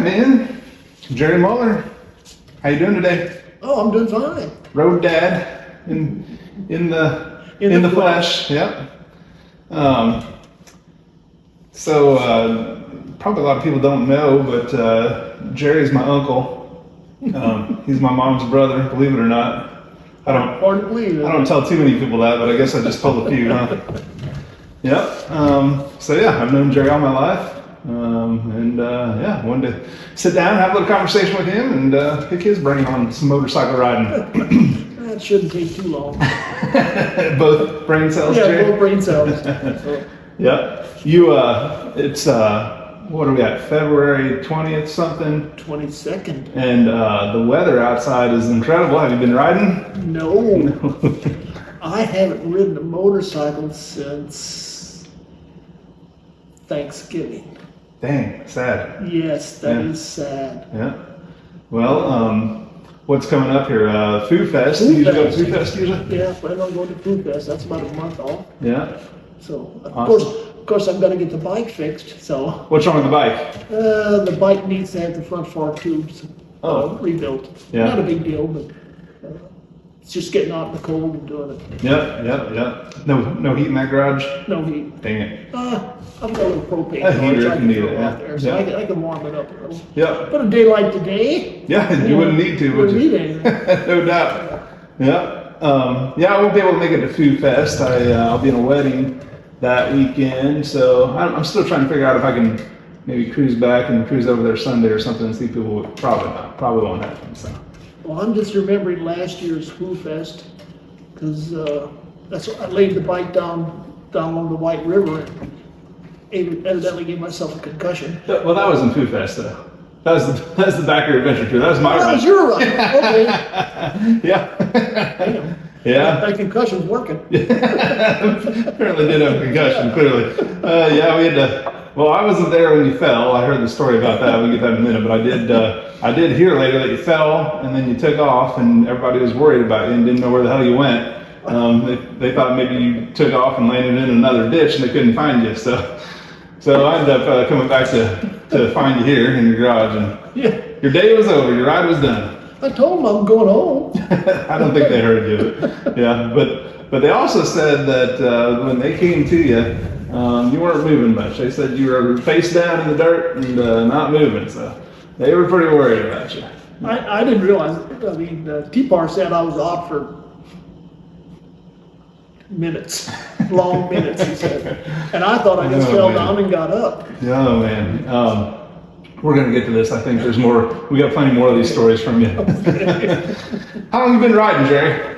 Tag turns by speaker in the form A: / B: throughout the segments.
A: man. Jerry Muller. How you doing today?
B: Oh, I'm doing fine.
A: Road dad in the flesh. Yep. Probably a lot of people don't know, but Jerry's my uncle. He's my mom's brother, believe it or not. I don't tell too many people that, but I guess I just told a few, huh? Yep. I've known Jerry all my life. Wanted to sit down, have a little conversation with him, and pick his brain on some motorcycle riding.
B: That shouldn't take too long.
A: Both brain cells,
B: Yeah,
A: Jerry?
B: both brain cells. So.
A: Yeah. What are we at? February 20th something?
B: 22nd.
A: And the weather outside is incredible. Have you been riding?
B: No. I haven't ridden a motorcycle since Thanksgiving.
A: Dang, sad.
B: Yes, that is sad.
A: Yeah. Well, what's coming up here? Food Fest. You usually go to Food Fest usually?
B: Yeah, plan on going to Food Fest. That's about a month off.
A: Yeah.
B: So
A: Awesome.
B: Of course, I'm gonna get the bike fixed. So.
A: What's wrong with the bike?
B: The bike needs to have the front fork tubes rebuilt.
A: Yeah.
B: Not a big deal, but it's just getting out in the cold and doing it.
A: Yeah. No heat in that garage?
B: No heat.
A: Dang it.
B: I've got a little propane
A: A heater
B: torch I
A: if
B: can
A: you need
B: throw
A: it,
B: out
A: yeah.
B: there, so
A: Yeah.
B: I can warm it up a little.
A: Yeah.
B: But a day like today,
A: You wouldn't need to, would
B: wouldn't
A: you?
B: need anything.
A: No doubt. Yeah. I won't be able to make it to Food Fest. I'll be in a wedding that weekend, so I'm still trying to figure out if I can maybe cruise back and cruise over there Sunday or something and see people. Probably not. Probably won't happen. So.
B: Well, I'm just remembering last year's Food Fest because that's what I laid the bike down along the White River and evidently gave myself a concussion.
A: Well, that wasn't Food Fest though. That's the Backer Adventure Tour. That was my ride.
B: That was your ride. Okay.
A: Yeah.
B: Damn.
A: Yeah.
B: That concussion's working.
A: Apparently did have a concussion, clearly. We had to, well, I wasn't there when you fell. I heard the story about that. We'll get that in a minute. But I did hear later that you fell and then you took off and everybody was worried about you and didn't know where the hell you went. They thought maybe you took off and landed in another ditch and they couldn't find you. So I ended up coming back to find you here in your garage. And your day was over. Your ride was done.
B: I told them I'm going home.
A: I don't think they heard you. Yeah, but they also said that when they came to you, you weren't moving much. They said you were face down in the dirt and not moving. So they were pretty worried about you.
B: I didn't realize it. I mean, T-Par said I was out for minutes, long minutes, he said. And I thought I just fell down and got up.
A: Oh, man. We're going to get to this. I think there's more. We got plenty more of these stories from you. How long have you been riding, Jerry?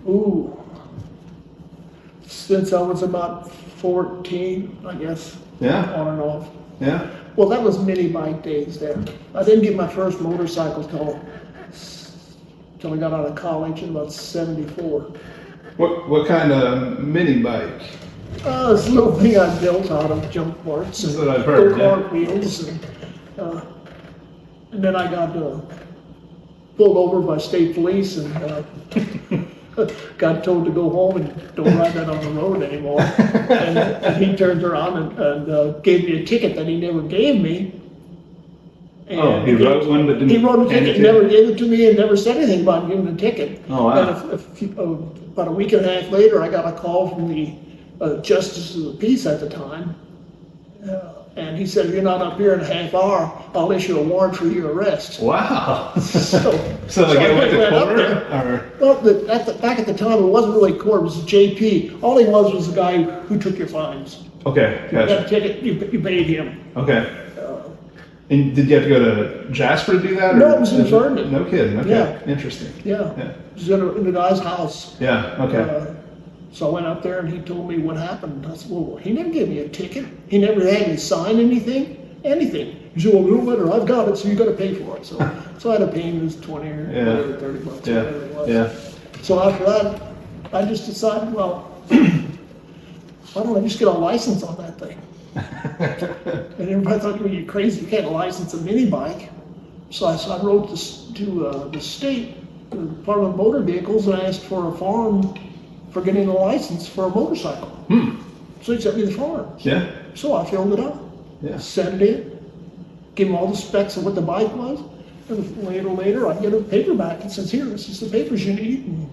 B: Ooh. Since I was about 14, I guess.
A: Yeah.
B: On and off.
A: Yeah.
B: Well, that was mini bike days there. I didn't get my first motorcycle till I got out of college in about 74.
A: What kind of mini bike?
B: This little thing I built out of junk parts and
A: That's what I've heard,
B: go-kart wheels. And then I got pulled over by state police and got told to go home and don't ride that on the road anymore. And he turned around and gave me a ticket that he never gave me. And
A: he wrote one but didn't.
B: He wrote a ticket, never gave it to me, and never said anything about giving the ticket.
A: Oh, wow.
B: And about a week and a half later, I got a call from the Justice of the Peace at the time, and he said, "If you're not up here in a half hour, I'll issue a warrant for your arrest."
A: Wow.
B: So
A: like
B: I
A: it went to
B: went up
A: court?
B: there. Well, back at the time, it wasn't really court, it was JP. All he was the guy who took your fines.
A: Okay,
B: You got a
A: gotcha.
B: ticket, you paid him.
A: Okay. And did you have to go to Jasper to do that?
B: No, it was in Vernon.
A: No kidding. Okay.
B: Yeah.
A: Interesting.
B: Yeah,
A: Yeah.
B: it was in the guy's house.
A: Yeah. Okay.
B: So I went up there and he told me what happened. I said, well, he never gave me a ticket. He never had me sign anything. He said, well, no matter, I've got it, so you got to pay for it. So I had to pay him his 20 or whatever, 30 bucks,
A: Yeah.
B: whatever it was.
A: Yeah.
B: So after that, I just decided, well, why don't I just get a license on that thing? And everybody thought, well, you're crazy, you can't license a mini bike. So I wrote this to the state, the Department of Motor Vehicles, and I asked for a form for getting a license for a motorcycle. So he sent me the form.
A: Yeah.
B: So I filled it out,
A: Yeah.
B: sent it in. give him all the specs of what the bike was. And later, I get a paperback and says, here, this is the papers you need. And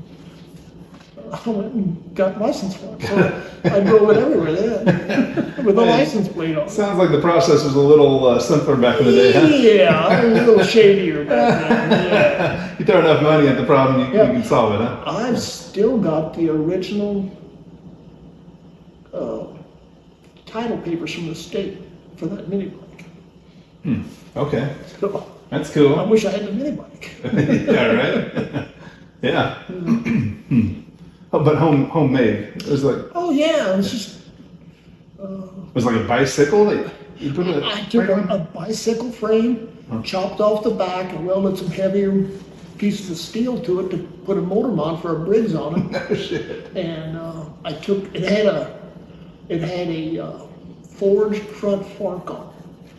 B: I went and got license for it. So I drove it everywhere then with a license plate on it.
A: Sounds like the process was a little simpler back in the day, huh?
B: Yeah, it was a little shadier back then. Yeah.
A: You throw enough money at the problem, you can solve it, huh?
B: I've still got the original title papers from the state for that mini bike.
A: Okay,
B: So
A: that's
B: I
A: cool.
B: wish I had the mini bike.
A: Yeah, right? Yeah. Oh, but homemade. It was like,
B: Oh yeah, it's just.
A: it was like a bicycle that you put a
B: I took
A: frame on?
B: a bicycle frame, chopped off the back, and welded some heavier pieces of steel to it to put a motor mount for a Briggs on it.
A: Oh, shit.
B: And I took it had a forged front fork on it,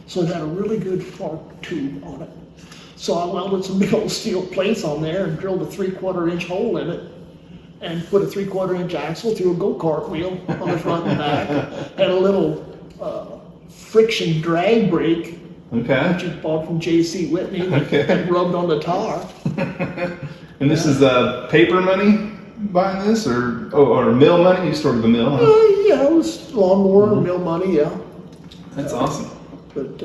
B: so it had a really good fork tube on it. So I welded some big old steel plates on there and drilled a 3/4 inch hole in it, and put a 3/4 inch axle through a go-kart wheel on the front and back. Had a little friction drag brake
A: Okay.
B: that you bought from J.C. Whitney and rubbed on the tar.
A: And this is paper money buying this, or mill money? You stored at the mill, huh?
B: Yeah, it was lawnmower, mill money, yeah.
A: That's awesome.
B: But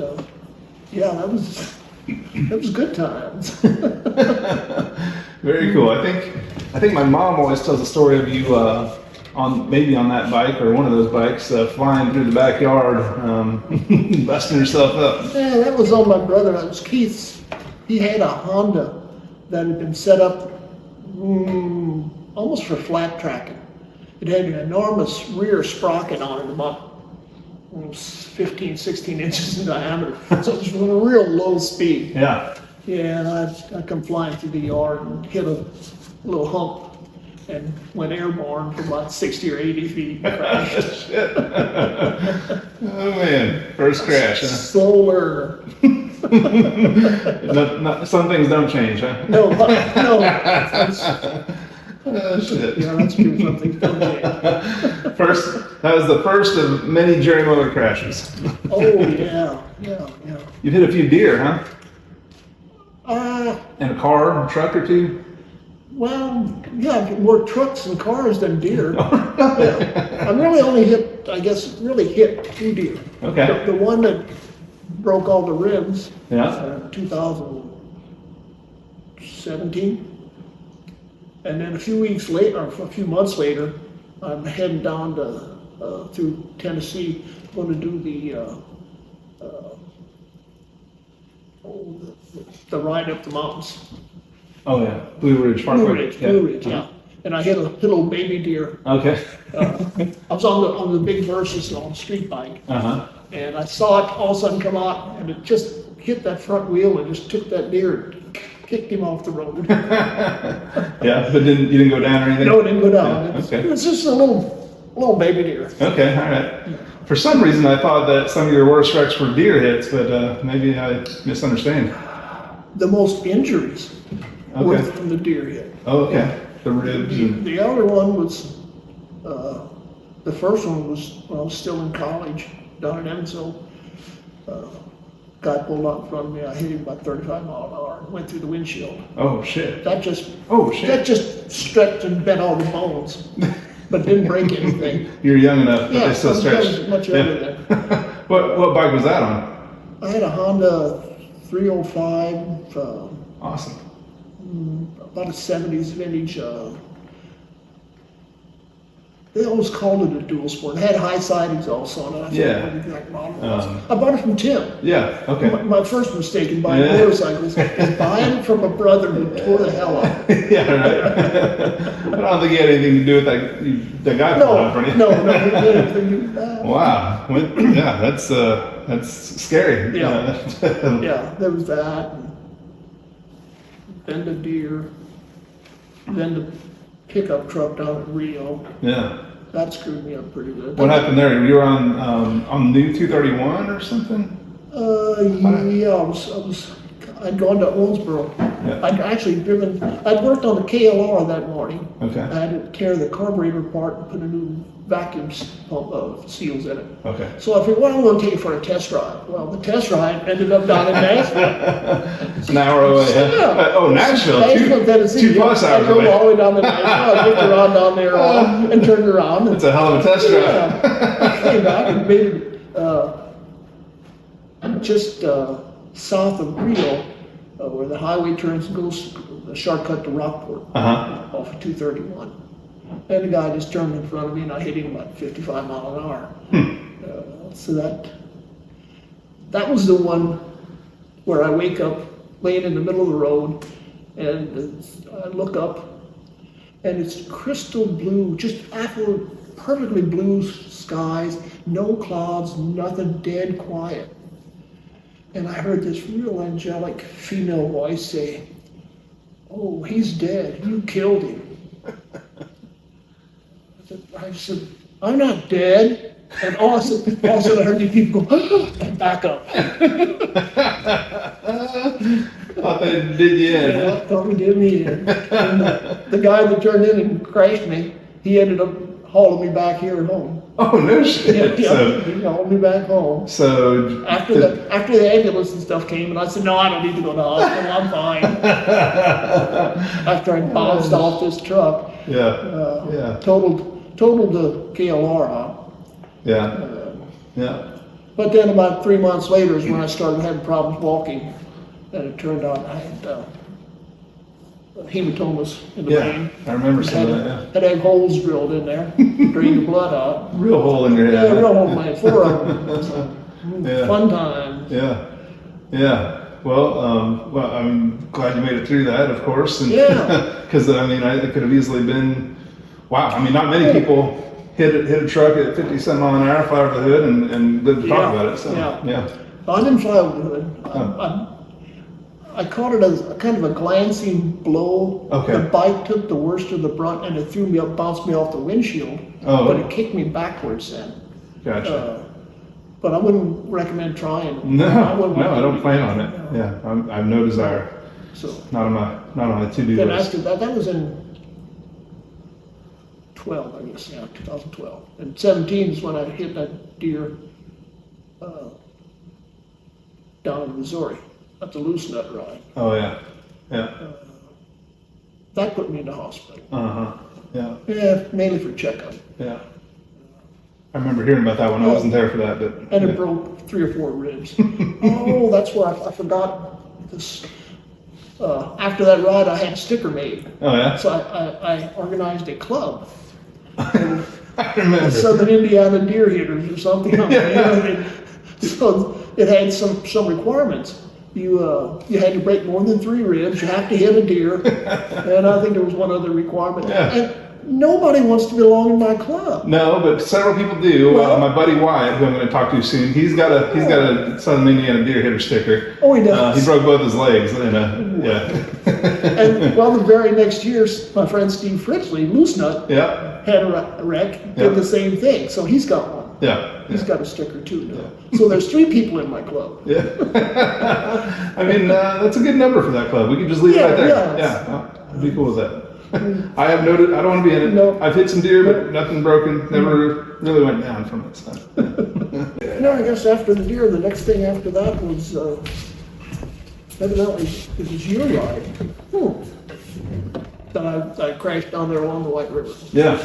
B: yeah, that was good times.
A: Very cool. I think my mom always tells a story of you on that bike or one of those bikes flying through the backyard, busting yourself up.
B: Yeah, that was on my brother. That was Keith's. He had a Honda that had been set up almost for flat tracking. It had an enormous rear sprocket on it, about 15, 16 inches in diameter. So it was at a real low speed.
A: Yeah.
B: Yeah, and I come flying through the yard and hit a little hump and went airborne for about 60 or 80 feet and crashed.
A: Shit. Oh man, first crash, huh?
B: Slow learner.
A: Some things don't change, huh?
B: No. That's,
A: Oh, shit.
B: yeah, that's true. Something don't change.
A: That was the first of many Jerry Muller crashes.
B: Oh yeah.
A: You've hit a few deer, huh?
B: Uh,
A: And a car, a truck or two?
B: well, yeah, more trucks and cars than deer. Yeah. I really only hit 2 deer.
A: Okay.
B: The one that broke all the ribs,
A: Yeah.
B: 2017. And then a few months later, I'm heading down to through Tennessee, going to do the ride up the mountains.
A: Oh yeah, Blue Ridge Parkway.
B: Blue Ridge, yeah. And I hit a little baby deer.
A: Okay.
B: I was on the big Versus on a street bike, and I saw it all of a sudden come out, and it just hit that front wheel and just took that deer and kicked him off the road.
A: Yeah, but you didn't go down or anything?
B: No, it didn't go down.
A: Yeah,
B: It was just a little baby deer.
A: Okay, all right. For some reason, I thought that some of your worst wrecks were deer hits, but maybe I misunderstand.
B: The most injuries were
A: Okay.
B: from the deer hit.
A: Oh, okay. The ribs and
B: The other one was, the first one was when I was still in college down in Evansville. Guy pulled out in front of me. I hit him about 35 miles an hour and went through the windshield.
A: oh shit.
B: That just
A: Shit.
B: stretched and bent all the bones, but didn't break anything.
A: You're young enough, but
B: Yeah,
A: they still
B: I
A: stretch.
B: was much younger then.
A: What bike was that on?
B: I had a Honda 305,
A: Awesome.
B: about a 70s vintage. They always called it a dual sport. It had high side exhaust on it. I forget
A: Yeah.
B: what the exact model was.
A: Um,
B: I bought it from Tim.
A: Yeah. Okay.
B: My first mistake in buying
A: Yeah.
B: motorcycles is buying it from a brother who tore the hell out.
A: Yeah. Right. I don't think you had anything to do with that guy pulled out in front of you.
B: No, he did everything you bad.
A: Wow. Yeah. That's scary.
B: Yeah. Yeah, there was that. And then the deer. Then the pickup truck down in Rio.
A: Yeah.
B: That screwed me up pretty good.
A: What happened there? You were on new 231 or something?
B: Yeah, I'd gone to Owensboro
A: Yeah.
B: I'd actually I'd worked on the KLR that morning.
A: Okay.
B: I had to tear the carburetor apart and put a new vacuum pump seals in it.
A: Okay.
B: So I figured, well, I'm going to take it for a test ride. Well, the test ride ended up down in Nashville.
A: It's an hour away.
B: Yeah.
A: Oh, Nashville.
B: Tennessee.
A: 2+ hours
B: I drove
A: away.
B: all the way down to Nashville. I looked around down there and turned around.
A: It's a hell of a test drive.
B: Yeah. I came back and made it just south of Rio, where the highway turns and goes a shortcut to Rockport
A: Uh-huh.
B: off of 231. And the guy just turned in front of me and I hit him about 55 miles an hour. So that was the one where I wake up laying in the middle of the road and I look up and it's crystal blue, just perfectly blue skies, no clouds, nothing, dead quiet. And I heard this real angelic female voice say, "Oh, he's dead, you killed him." I said, "I'm not dead." And all of a sudden I heard these people go, and back up.
A: Thought they did you in.
B: Yeah, thought we did me in. And the guy that turned in and crashed me, he ended up hauling me back here at home.
A: Oh, no shit.
B: Yeah, he hauled me back home.
A: So
B: After the ambulance and stuff came, and I said, "No, I don't need to go to the hospital. I'm fine." After I bounced off this truck,
A: yeah.
B: totaled the KLR out.
A: Yeah. Yeah.
B: But then about 3 months later is when I started having problems walking, and it turned out I had hematomas in the brain.
A: I remember some of that,
B: Had holes drilled in there, drain the blood out.
A: Real hole in your head.
B: Yeah, real hole in my head, 4 of them. So, fun times.
A: Yeah. Yeah. Well, I'm glad you made it through that, of course. And
B: Yeah.
A: Because, it could have easily been, wow. Not many people hit a truck at 50 some mile an hour, fly over the hood, and live to talk about it. So, yeah.
B: I didn't fly over the hood. I caught it as a kind of a glancing blow.
A: Okay.
B: The bike took the worst of the brunt and it threw me up, bounced me off the windshield.
A: Oh.
B: But it kicked me backwards then.
A: Gotcha.
B: But I wouldn't recommend trying.
A: No,
B: I
A: I don't plan on it.
B: No.
A: Yeah, I have no desire.
B: So
A: Not on my to-do
B: then
A: list.
B: after that was in 12, I guess, 2012. And 17 is when I hit that deer down in Missouri at the Loose Nut Ride.
A: Oh yeah.
B: That put me in the hospital.
A: Yeah.
B: Yeah, mainly for checkup.
A: Yeah. I remember hearing about that one. I wasn't there for that, but.
B: And it broke 3 or 4 ribs. Oh, that's where I forgot this. After that ride, I had a sticker made.
A: Oh yeah.
B: So I organized a club.
A: I remember.
B: Southern Indiana Deer Hitters or something. So it had some requirements. You had to break more than 3 ribs. You have to hit a deer, and I think there was one other requirement.
A: Yeah.
B: And nobody wants to belong in my club.
A: No, but several people do.
B: Well,
A: my buddy Wyatt, who I'm going to talk to soon, he's got a Southern Indiana Deer Hitter sticker.
B: Oh, he does.
A: He broke both his legs. Yeah.
B: And well, the very next year, my friend Steve Fritzley, Loose Nut,
A: Yeah.
B: had a wreck, did the same thing. So he's got one.
A: Yeah.
B: He's got a sticker too now. So there's 3 people in my club.
A: Yeah. That's a good number for that club. We could just leave it right there.
B: Yeah.
A: I'd be cool with that. I have noted, I don't want to be in it.
B: No.
A: I've hit some deer, but nothing broken. Never really went down from it. So.
B: No, I guess after the deer, the next thing after that was, evidently, it was your ride. That I crashed down there along the White River.
A: Yeah.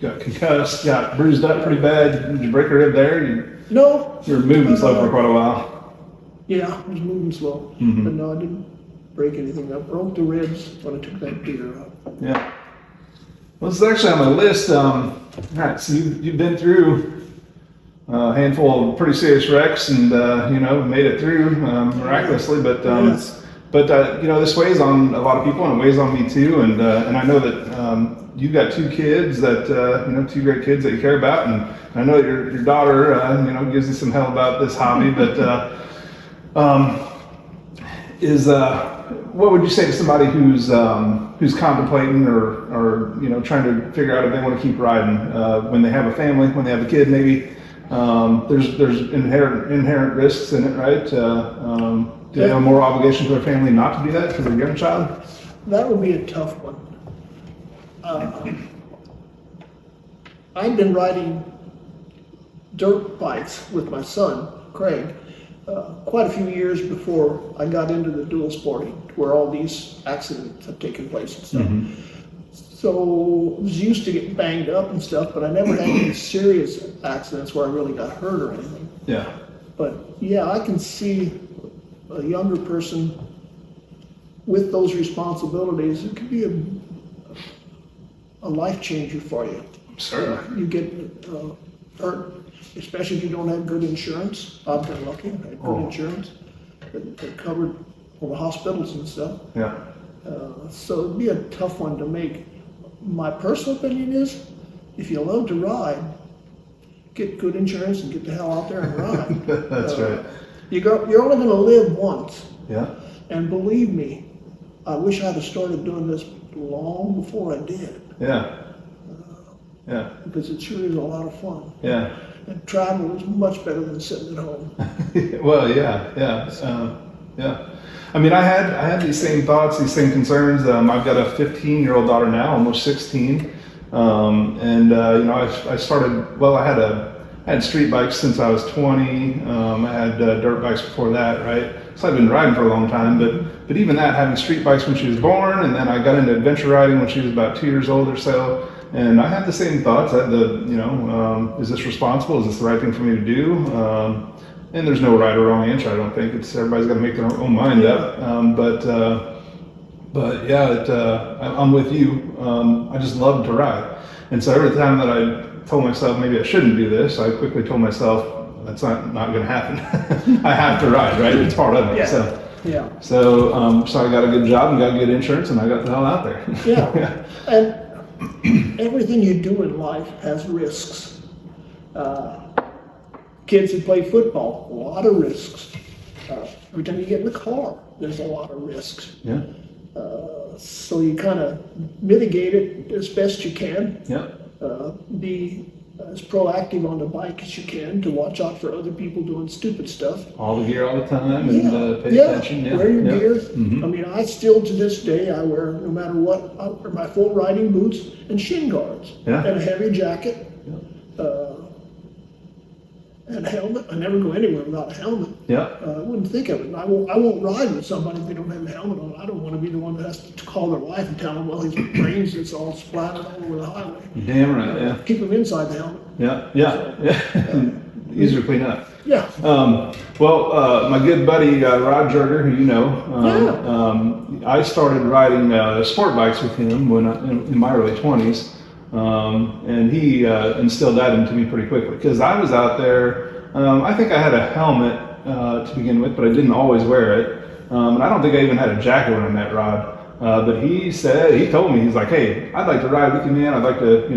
A: Got concussed, got bruised up pretty bad. Did you break a rib there?
B: No.
A: You were moving slow for quite a while.
B: Yeah, I was moving slow.
A: Mm-hmm.
B: But no, I didn't break anything. I broke the ribs when I took that deer out.
A: Yeah. Well, this is actually on my list. All right, so you've been through a handful of pretty serious wrecks and, made it through miraculously. But,
B: Yes.
A: This weighs on a lot of people and it weighs on me too. And I know that you've got 2 kids that, 2 great kids that you care about. And I know that your daughter, gives you some hell about this hobby. But what would you say to somebody who's contemplating or trying to figure out if they want to keep riding when they have a family, when they have a kid maybe, There's inherent risks in it, right? Do they have more obligation to their family not to do that for their young child?
B: That would be a tough one. I've been riding dirt bikes with my son, Craig, quite a few years before I got into the dual sporting, where all these accidents have taken place and stuff. So I was used to getting banged up and stuff, but I never had any serious accidents where I really got hurt or anything.
A: Yeah.
B: But yeah, I can see a younger person with those responsibilities. It could be a life changer for you.
A: Certainly.
B: You get hurt, especially if you don't have good insurance. I've been lucky, I had good insurance that covered all the hospitals and stuff.
A: Yeah.
B: So it'd be a tough one to make. My personal opinion is, if you love to ride, get good insurance and get the hell out there and ride.
A: That's right.
B: You're only going to live once.
A: Yeah.
B: And believe me, I wish I'd have started doing this long before I did.
A: Yeah. Yeah.
B: Because it sure is a lot of fun.
A: Yeah.
B: And travel is much better than sitting at home.
A: Well, yeah. Yeah. I mean, I had these same thoughts, these same concerns. I've got a 15-year-old daughter now, almost 16, I started. Well, I had street bikes since I was 20. I had dirt bikes before that, right? So I've been riding for a long time. But even that, having street bikes when she was born, and then I got into adventure riding when she was about 2 years old or so. And I had the same thoughts. I had is this responsible? Is this the right thing for me to do? And there's no right or wrong answer. I don't think everybody's got to make their own mind up. But yeah, I'm with you. I just love to ride, and so every time that I told myself maybe I shouldn't do this, I quickly told myself that's not going to happen. I have to ride, right? It's part of it.
B: Yeah.
A: So I got a good job and got good insurance, and I got the hell out there.
B: Yeah. And everything you do in life has risks. Kids that play football, a lot of risks. Every time you get in the car, there's a lot of risks.
A: Yeah.
B: So you kind of mitigate it as best you can.
A: Yeah.
B: Be as proactive on the bike as you can to watch out for other people doing stupid stuff.
A: All the gear all the time and pay attention. Yeah.
B: Wear your gear.
A: Mm-hmm.
B: I mean, I still to this day, I wear, no matter what, I wear my full riding boots and shin guards and a heavy jacket. And a helmet. I never go anywhere without a helmet.
A: Yeah.
B: I wouldn't think of it. I won't ride with somebody if they don't have a helmet on. I don't want to be the one that has to call their wife and tell them, well, his brains is all splattered all over the highway.
A: Damn right. Yeah.
B: Keep them inside the helmet.
A: Yeah. Easier to clean up.
B: Yeah.
A: My good buddy Rod Jerger, who you know, I started riding sport bikes with him when in my early 20s. And he instilled that into me pretty quickly because I was out there. I think I had a helmet to begin with, but I didn't always wear it. And I don't think I even had a jacket when I met Rod. But he told me, he's like, hey, I'd like to ride with you, man. I'd like to,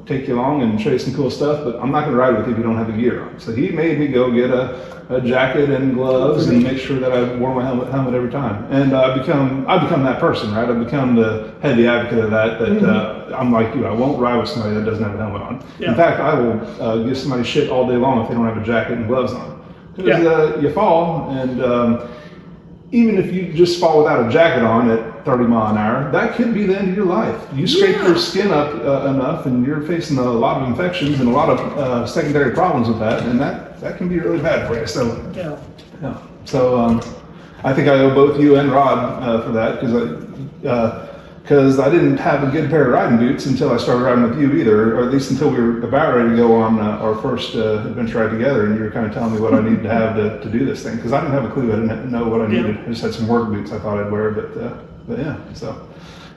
A: take you along and show you some cool stuff, but I'm not going to ride with you if you don't have the gear on. So he made me go get a jacket and gloves and make sure that I wore my helmet every time. And I've become that person, right? I've become the heavy advocate of that I'm like you. I won't ride with somebody that doesn't have a helmet on. Yeah. In fact, I will give somebody shit all day long if they don't have a jacket and gloves on. Because you fall, and even if you just fall without a jacket on at 30 miles an hour, that could be the end of your life. You scrape your skin up enough, and you're facing a lot of infections and a lot of secondary problems with that, and that can be really bad for you. So, So I think I owe both you and Rod for that because I didn't have a good pair of riding boots until I started riding with you either, or at least until we were about ready to go on our first adventure ride together, and you were kind of telling me what I needed to have to do this thing, because I didn't have a clue. I didn't know what I needed. I just had some work boots I thought I'd wear, but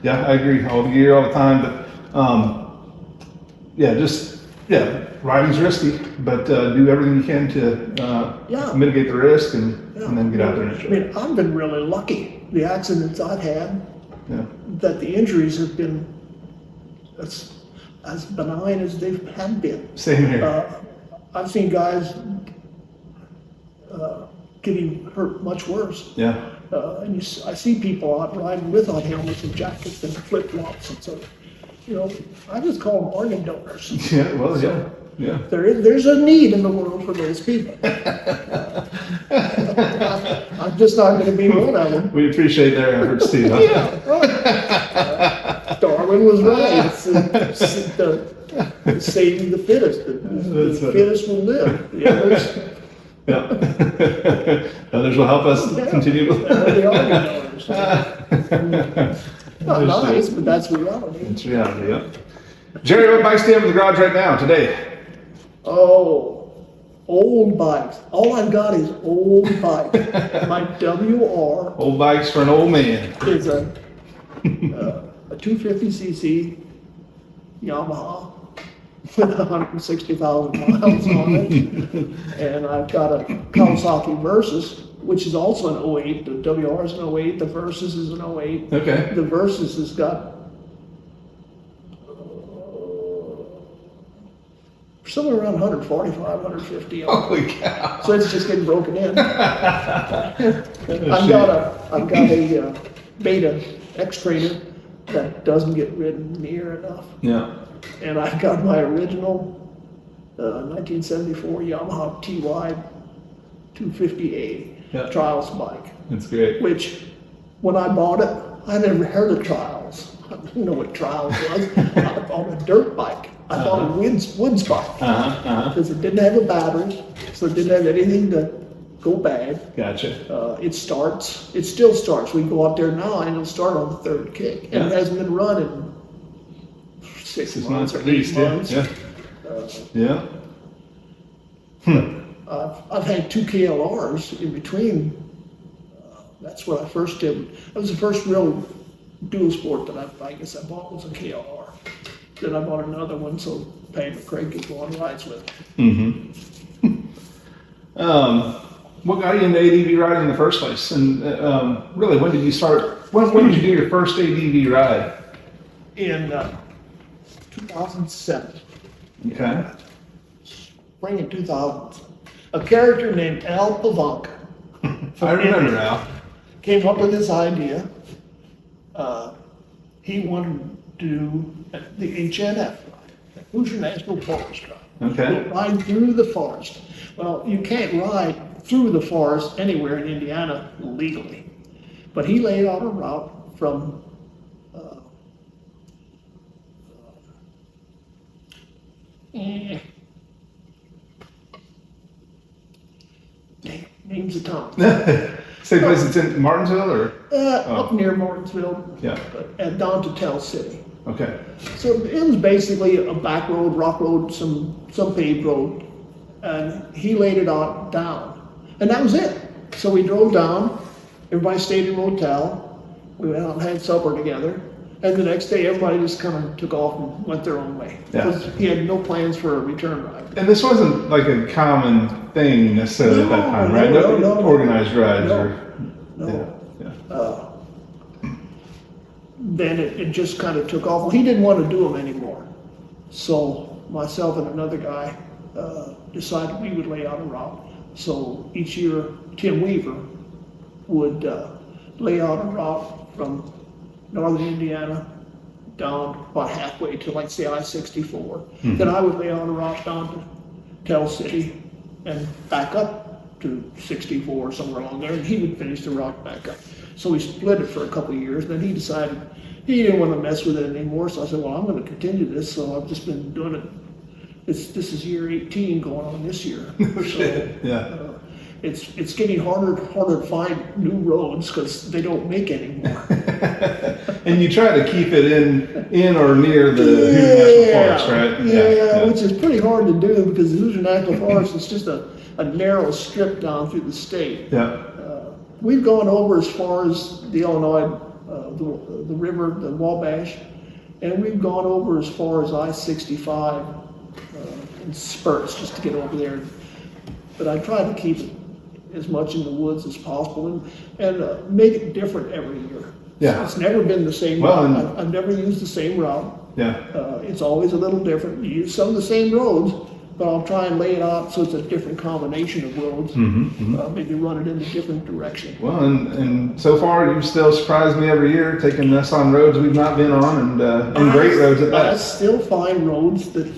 A: I agree. All the gear all the time, but riding's risky, but do everything you can to mitigate the risk and then get out there and enjoy.
B: I mean, I've been really lucky. The accidents I've had, that the injuries have been as benign as they have been.
A: Same here.
B: I've seen guys getting hurt much worse.
A: Yeah.
B: And I see people out riding without helmets and jackets and flip-flops, and so, I just call them organ donors.
A: Yeah, well, Yeah.
B: There's a need in the world for those people. I'm just not going to be one of them.
A: We appreciate their efforts too. Huh?
B: Yeah. Darwin was right. It's saving the fittest. The fittest will live. The others,
A: Yeah. Others will help us continue to
B: they are others. Not nice, but that's reality.
A: It's reality, yeah. Jerry, what bikes do you have in the garage right now, today?
B: Oh, old bikes. All I've got is old bikes. My WR
A: Old bikes for an old man.
B: is a 250cc Yamaha with 160,000 miles on it. And I've got a Kawasaki Versus, which is also an '08. The WR is an '08. The Versus is an '08.
A: Okay.
B: The Versus has got somewhere around 145, 150 on it.
A: Holy cow.
B: So it's just getting broken in. I've got a Beta X-Trainer that doesn't get ridden near enough.
A: Yeah.
B: And I've got my original 1974 Yamaha TY 250A trials bike,
A: That's great.
B: which when I bought it, I never heard of trials. I didn't know what trials was. I bought a dirt bike. I bought a woods bike because it didn't have a battery, so it didn't have anything to go bad.
A: Gotcha.
B: It still starts. We can go out there now and it'll start on the third kick. And it hasn't been run in 6 months or
A: at least,
B: 8 months.
A: Yeah.
B: I've had 2 KLRs in between. That's what I first did. That was the first real dual sport that I guess I bought was a KLR. Then I bought another one so Patty McCraig could go on rides with it.
A: What got you into ADV riding in the first place? And really, when did you start? When did you do your first ADV ride?
B: In 2007.
A: Okay.
B: Spring in 2000. A character named Al Pavanka
A: I remember Al.
B: came up with this idea. He wanted to do the HNF ride, the Hoosier National Forest ride.
A: Okay.
B: Ride through the forest. Well, you can't ride through the forest anywhere in Indiana legally. But he laid out a route from names of towns.
A: Same place it's in Martinsville, or?
B: Up near Martinsville,
A: Yeah.
B: and down to Tell City.
A: Okay.
B: So it was basically a back road, rock road, some paved road, and he laid it out down, and that was it. So we drove down. Everybody stayed in a motel. We went out and had supper together, and the next day everybody just kind of took off and went their own way.
A: Yeah.
B: Because he had no plans for a return ride.
A: And this wasn't like a common thing necessarily at that time, right?
B: No.
A: Organized rides
B: No.
A: or.
B: No.
A: Yeah.
B: Then it just kind of took off. Well, he didn't want to do them anymore. So myself and another guy decided we would lay out a route. So each year, Tim Weaver would lay out a route from northern Indiana down about halfway to, like, say, I-64. Then I would lay out a route down to Tell City and back up to 64, somewhere along there, and he would finish the route back up. So we split it for a couple of years. Then he decided he didn't want to mess with it anymore. So I said, well, I'm going to continue this. So I've just been doing it. This is year 18 going on this year. So, it's getting harder to find new roads because they don't make anymore.
A: And you try to keep it in or near the Hoosier National Forest, right?
B: Yeah, which is pretty hard to do because the Hoosier National Forest is just a narrow strip down through the state.
A: Yeah.
B: We've gone over as far as the Illinois, the river, the Wabash, and we've gone over as far as I-65 in spurts just to get over there. But I try to keep it as much in the woods as possible and make it different every year.
A: Yeah.
B: It's never been the same route. I've never used the same route.
A: Yeah.
B: It's always a little different. You use some of the same roads, but I'll try and lay it out so it's a different combination of roads. Maybe run it in a different direction.
A: Well, and so far you've still surprised me every year, taking us on roads we've not been on, and great roads at that.
B: I still find roads that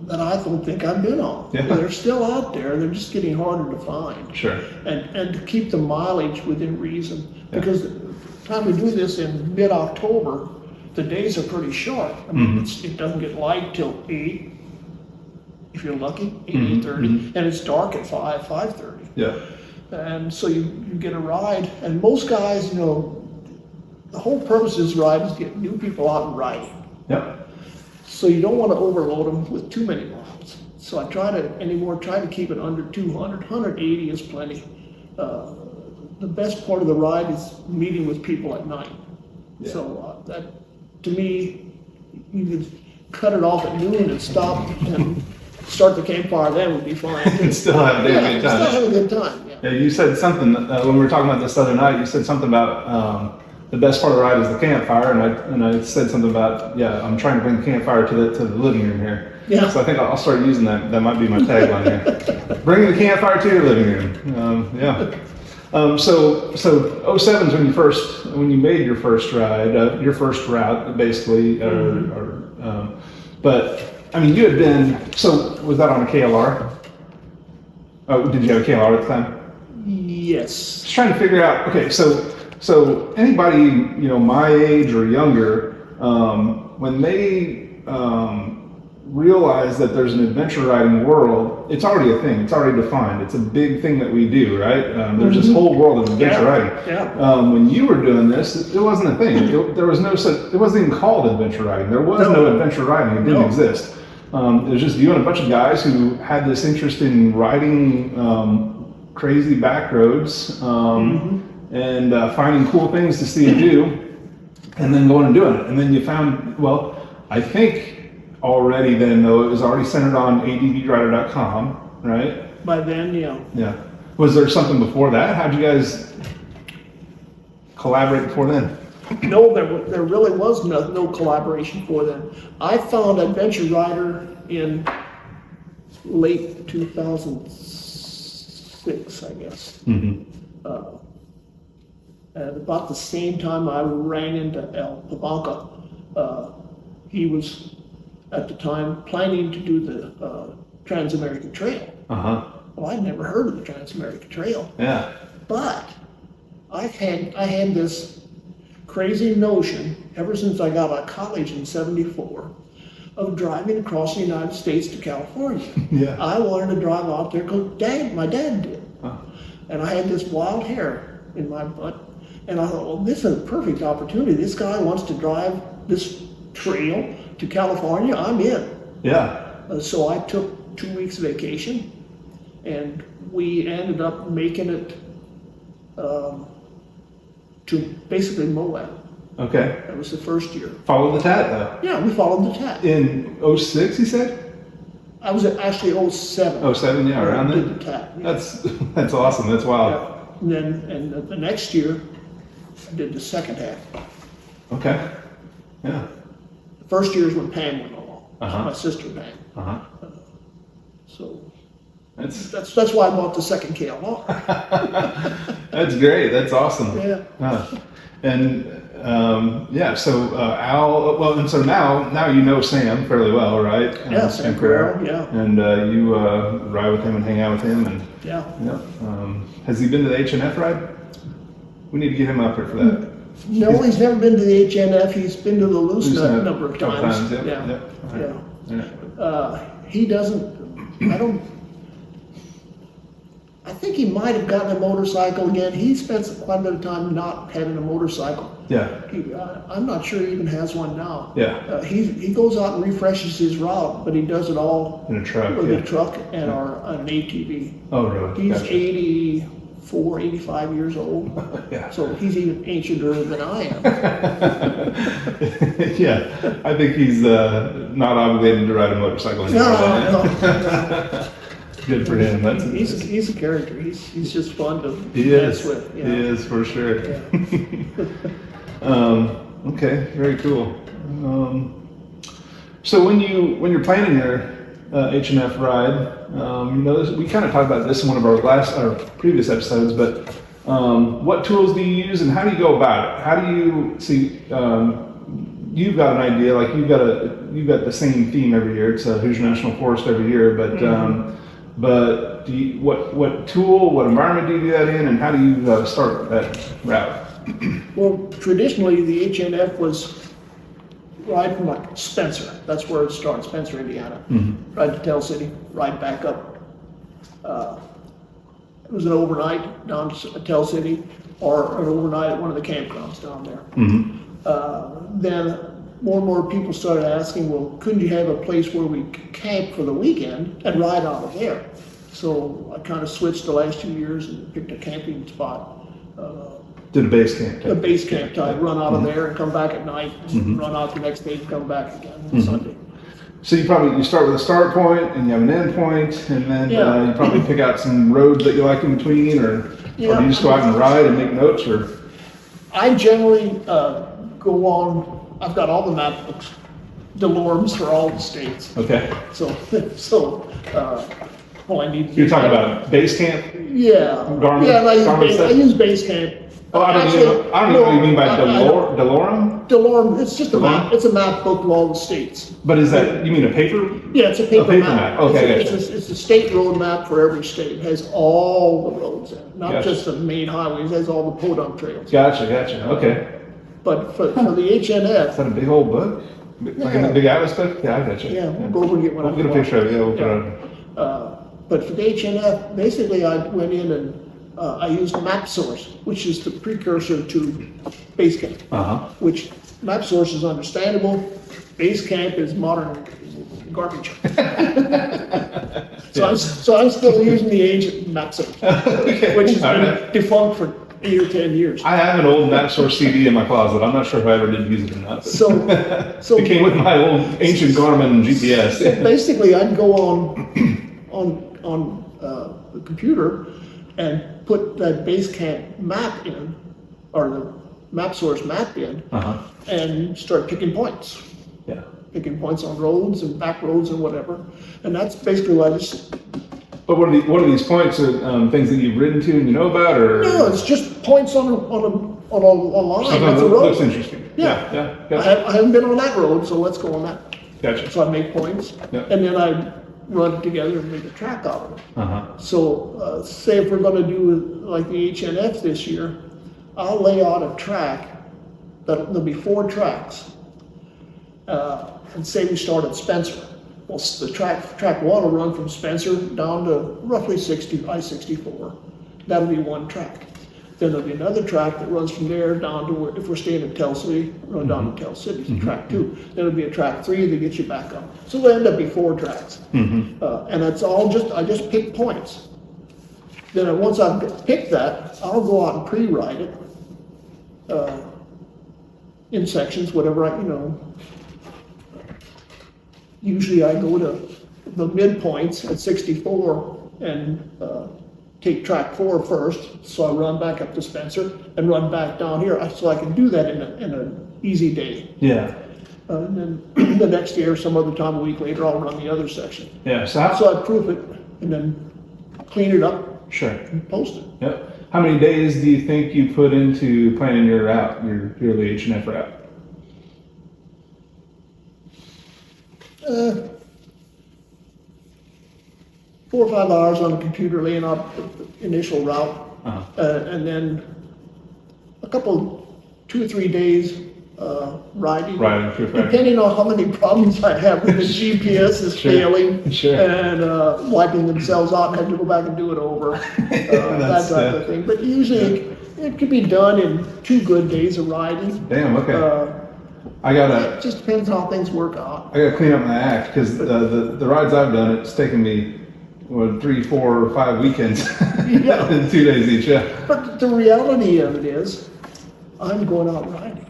B: that I don't think I've been on.
A: Yeah.
B: They're still out there. They're just getting harder to find.
A: Sure.
B: And to keep the mileage within reason.
A: Yeah.
B: Because the time we do this in mid-October, the days are pretty short. I mean, it doesn't get light till 8, if you're lucky, 8:30, and it's dark at 5:30.
A: Yeah.
B: And so you get a ride, and most guys, you know, the whole purpose of this ride is to get new people out and riding.
A: Yep.
B: So you don't want to overload them with too many miles. So I try to keep it under 200, 180 is plenty. The best part of the ride is meeting with people at night.
A: Yeah.
B: So that, to me, you could cut it off at noon and stop and start the campfire then would be fine.
A: And still have a damn good time.
B: Still have a good time, yeah.
A: Yeah, you said something when we were talking about this the other night. You said something about the best part of the ride is the campfire, and I said something about I'm trying to bring the campfire to the living room here.
B: Yeah.
A: So I think I'll start using that. That might be my tagline here. Bringing the campfire to your living room. Yeah. So 07 is when you made your first ride, your first route basically, but I mean you had been. So was that on a KLR? Oh, did you have a KLR at the time?
B: Yes.
A: Just trying to figure out. Okay, so anybody my age or younger, when they realize that there's an adventure riding world, it's already a thing. It's already defined. It's a big thing that we do, right? There's this whole world of adventure riding.
B: Yeah.
A: When you were doing this, it wasn't a thing. There was no such. It wasn't even called adventure riding. There was no adventure riding. It didn't exist. It was just you and a bunch of guys who had this interest in riding crazy back roads and finding cool things to see and do, and then going and doing it. And then you found, I think already then though it was already centered on advrider.com, right?
B: By then, yeah.
A: Yeah. Was there something before that? How'd you guys collaborate before then?
B: No, there really was no collaboration for them. I found Adventure Rider in late 2006, I guess. At about the same time I ran into El Pavanca. He was at the time planning to do the Trans-American Trail. Well, I'd never heard of the Trans-American Trail.
A: Yeah.
B: But I had this crazy notion ever since I got out of college in '74 of driving across the United States to California.
A: Yeah.
B: I wanted to drive out there because my dad did. And I had this wild hair in my butt. And I thought, well, this is a perfect opportunity. This guy wants to drive this trail to California. I'm in.
A: Yeah.
B: So I took 2 weeks vacation, and we ended up making it to basically Moab.
A: Okay.
B: That was the first year.
A: Followed the TAT though.
B: Yeah, we followed the TAT.
A: In 06, you said?
B: I was actually 07.
A: 07, yeah, around
B: Did
A: then.
B: the TAT. Yeah.
A: That's awesome. That's wild.
B: Yeah. And then the next year, I did the second half.
A: Okay. Yeah.
B: The first year is when Pam went along.
A: Uh-huh.
B: My sister Pam. So
A: That's
B: that's why I bought the second KLR.
A: That's great. That's awesome.
B: Yeah.
A: And so Al. Well, and so now you know Sam fairly well, right?
B: Yeah, Sam Carrero. Yeah.
A: And you ride with him and hang out with him, and
B: Yeah.
A: has he been to the HNF ride? We need to get him up here for that.
B: No, he's never been to the HNF. He's been to the Loose Nut a number of
A: Couple
B: times.
A: Yep.
B: Yeah. He doesn't. I think he might have gotten a motorcycle again. He spent quite a bit of time not having a motorcycle.
A: Yeah.
B: I'm not sure he even has one now.
A: Yeah.
B: He goes out and refreshes his route, but he does it all
A: In a truck.
B: with
A: Yeah.
B: a truck and an ATV.
A: Oh, really?
B: He's
A: Gotcha.
B: 84, 85 years old.
A: Yeah.
B: So he's even ancienter than I am.
A: Yeah, I think he's not obligated to ride a motorcycle anymore.
B: No.
A: Good for him. That's
B: He's a character. He's just fun to
A: he
B: mess
A: is.
B: with.
A: He is for sure.
B: Yeah.
A: Okay, very cool. So when you're planning your HNF ride, we kind of talked about this in one of our previous episodes, but what tools do you use and how do you go about it? How do you see? you've got an idea, like you've got the same theme every year. It's a Hoosier National Forest every year, but do you, what tool, what environment do you do that in, and how do you start that route?
B: Well, traditionally, the HNF was ride from like Spencer. That's where it started, Spencer, Indiana. Ride to Tell City, ride back up. It was an overnight down to Tell City, or an overnight at one of the campgrounds down there. Then more and more people started asking, well, couldn't you have a place where we could camp for the weekend and ride out of there? So I kind of switched the last 2 years and picked a camping spot.
A: Did a base camp.
B: A base camp type, run out of there and come back at night, and run out the next day and come back again on Sunday.
A: So you start with a start point and you have an end point, and then
B: Yeah.
A: you probably pick out some roads that you like in between, or do you just go out and ride and make notes, or?
B: I generally go on, I've got all the map books, DeLorme's for all the states.
A: Okay.
B: So all I need to do.
A: You're talking about base camp?
B: Yeah.
A: Garmin-
B: Yeah, and
A: Garmin
B: I
A: stuff?
B: use Basecamp.
A: Oh, I don't know what you mean by DeLorme?
B: DeLorme, it's just a
A: DeLorme?
B: map, it's a map book of all the states.
A: But is that, you mean a paper?
B: Yeah, it's a paper
A: paper
B: map.
A: map. Okay,
B: It's a state road map for every state. It has all the roads in it, not
A: Gotcha.
B: just the main highways, it has all the podunk trails.
A: Gotcha. Okay.
B: But for the
A: Is
B: HNF,
A: that a big old book? Like a big atlas book? Yeah, I gotcha.
B: yeah, we'll go over and get one.
A: We'll get a picture of it, yeah, we'll put it on.
B: But for the HNF, basically I went in and I used MapSource, which is the precursor to Basecamp. Which MapSource is understandable, Basecamp is modern garbage. So I'm still using the ancient MapSource, which has been defunct for 8 or 10 years.
A: I have an old MapSource CD in my closet. I'm not sure if I ever did use it or not.
B: So
A: It came with my old ancient Garmin GPS.
B: basically I'd go on the computer and put that Basecamp map in, or the MapSource map in, and start picking points.
A: Yeah.
B: Picking points on roads and back roads and whatever. And that's basically what I just,
A: But what are these points? Are things that you've ridden to and you know about, or?
B: no, it's just points on a line.
A: Something
B: That's
A: that
B: a road.
A: looks interesting.
B: Yeah.
A: Gotcha.
B: I haven't been on that road, so let's go on that.
A: Gotcha.
B: So I make points,
A: Yeah.
B: and then I run it together and make a track out of it. So say if we're gonna do like the HNF this year, I'll lay out a track, there'll be 4 tracks. And say we start at Spencer. Well, the track 1 will run from Spencer down to roughly I-64. That'll be one track. Then there'll be another track that runs from there down to where, if we're staying in Tell City, run down to Tell City, so track 2. Then there'll be a track 3 that gets you back up. So there'll end up being 4 tracks. And it's all I just pick points. Then once I've picked that, I'll go out and pre-ride it in sections, whatever usually I go to the midpoints at 64 and take track 4 first, so I run back up to Spencer and run back down here, so I can do that in an easy day.
A: Yeah.
B: And then the next year, some other time, a week later, I'll run the other section.
A: Yeah.
B: So I proof it and then clean it up
A: Sure.
B: and post it.
A: Yep. How many days do you think you put into planning your route, your yearly H&F route?
B: 4 or 5 hours on the computer laying out the initial route, and then a couple, 2 or 3 days riding.
A: Riding through fire.
B: Depending on how many problems I have with the GPS is failing and wiping themselves out and have to go back and do it over, that type of thing. But usually it could be done in 2 good days of riding.
A: Damn. Okay.
B: It just depends how things work out.
A: I gotta clean up my act because the rides I've done, it's taken me 3, 4, or 5 weekends,
B: Yeah.
A: 2 days each. Yeah.
B: But the reality of it is, I'm going out riding.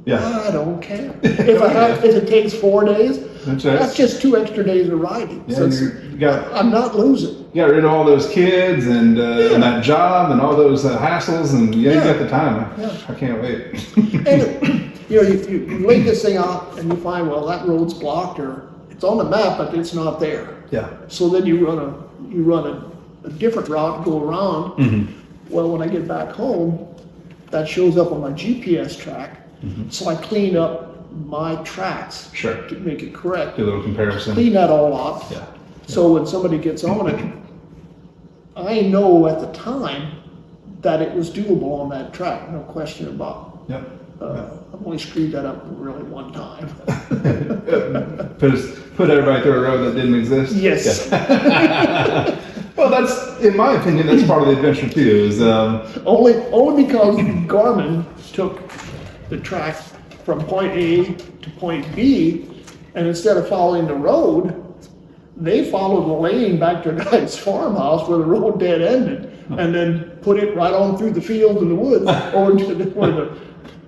A: Yeah.
B: I don't care. If it takes 4 days,
A: That's right.
B: that's just 2 extra days of riding.
A: Yeah,
B: So I'm not losing.
A: You got rid of all those kids and that job and all those hassles, and you got the time.
B: Yeah.
A: I can't wait.
B: And you lay this thing out and you find, well, that road's blocked or it's on the map, but it's not there.
A: Yeah.
B: So then you run a different route and go around. Well, when I get back home, that shows up on my GPS track. So I clean up my tracks
A: Sure.
B: to make it correct.
A: Do a little comparison.
B: Clean that all up.
A: Yeah.
B: So when somebody gets on it, I know at the time that it was doable on that track, no question about it.
A: Yep.
B: I've only screwed that up really one time.
A: Put everybody through a road that didn't exist?
B: Yes.
A: Yeah. Well, that's, in my opinion, that's part of the adventure too, is,
B: Only because Garmin took the track from point A to point B, and instead of following the road, they followed the lane back to a guy's farmhouse where the road dead ended, and then put it right on through the field and the woods, or to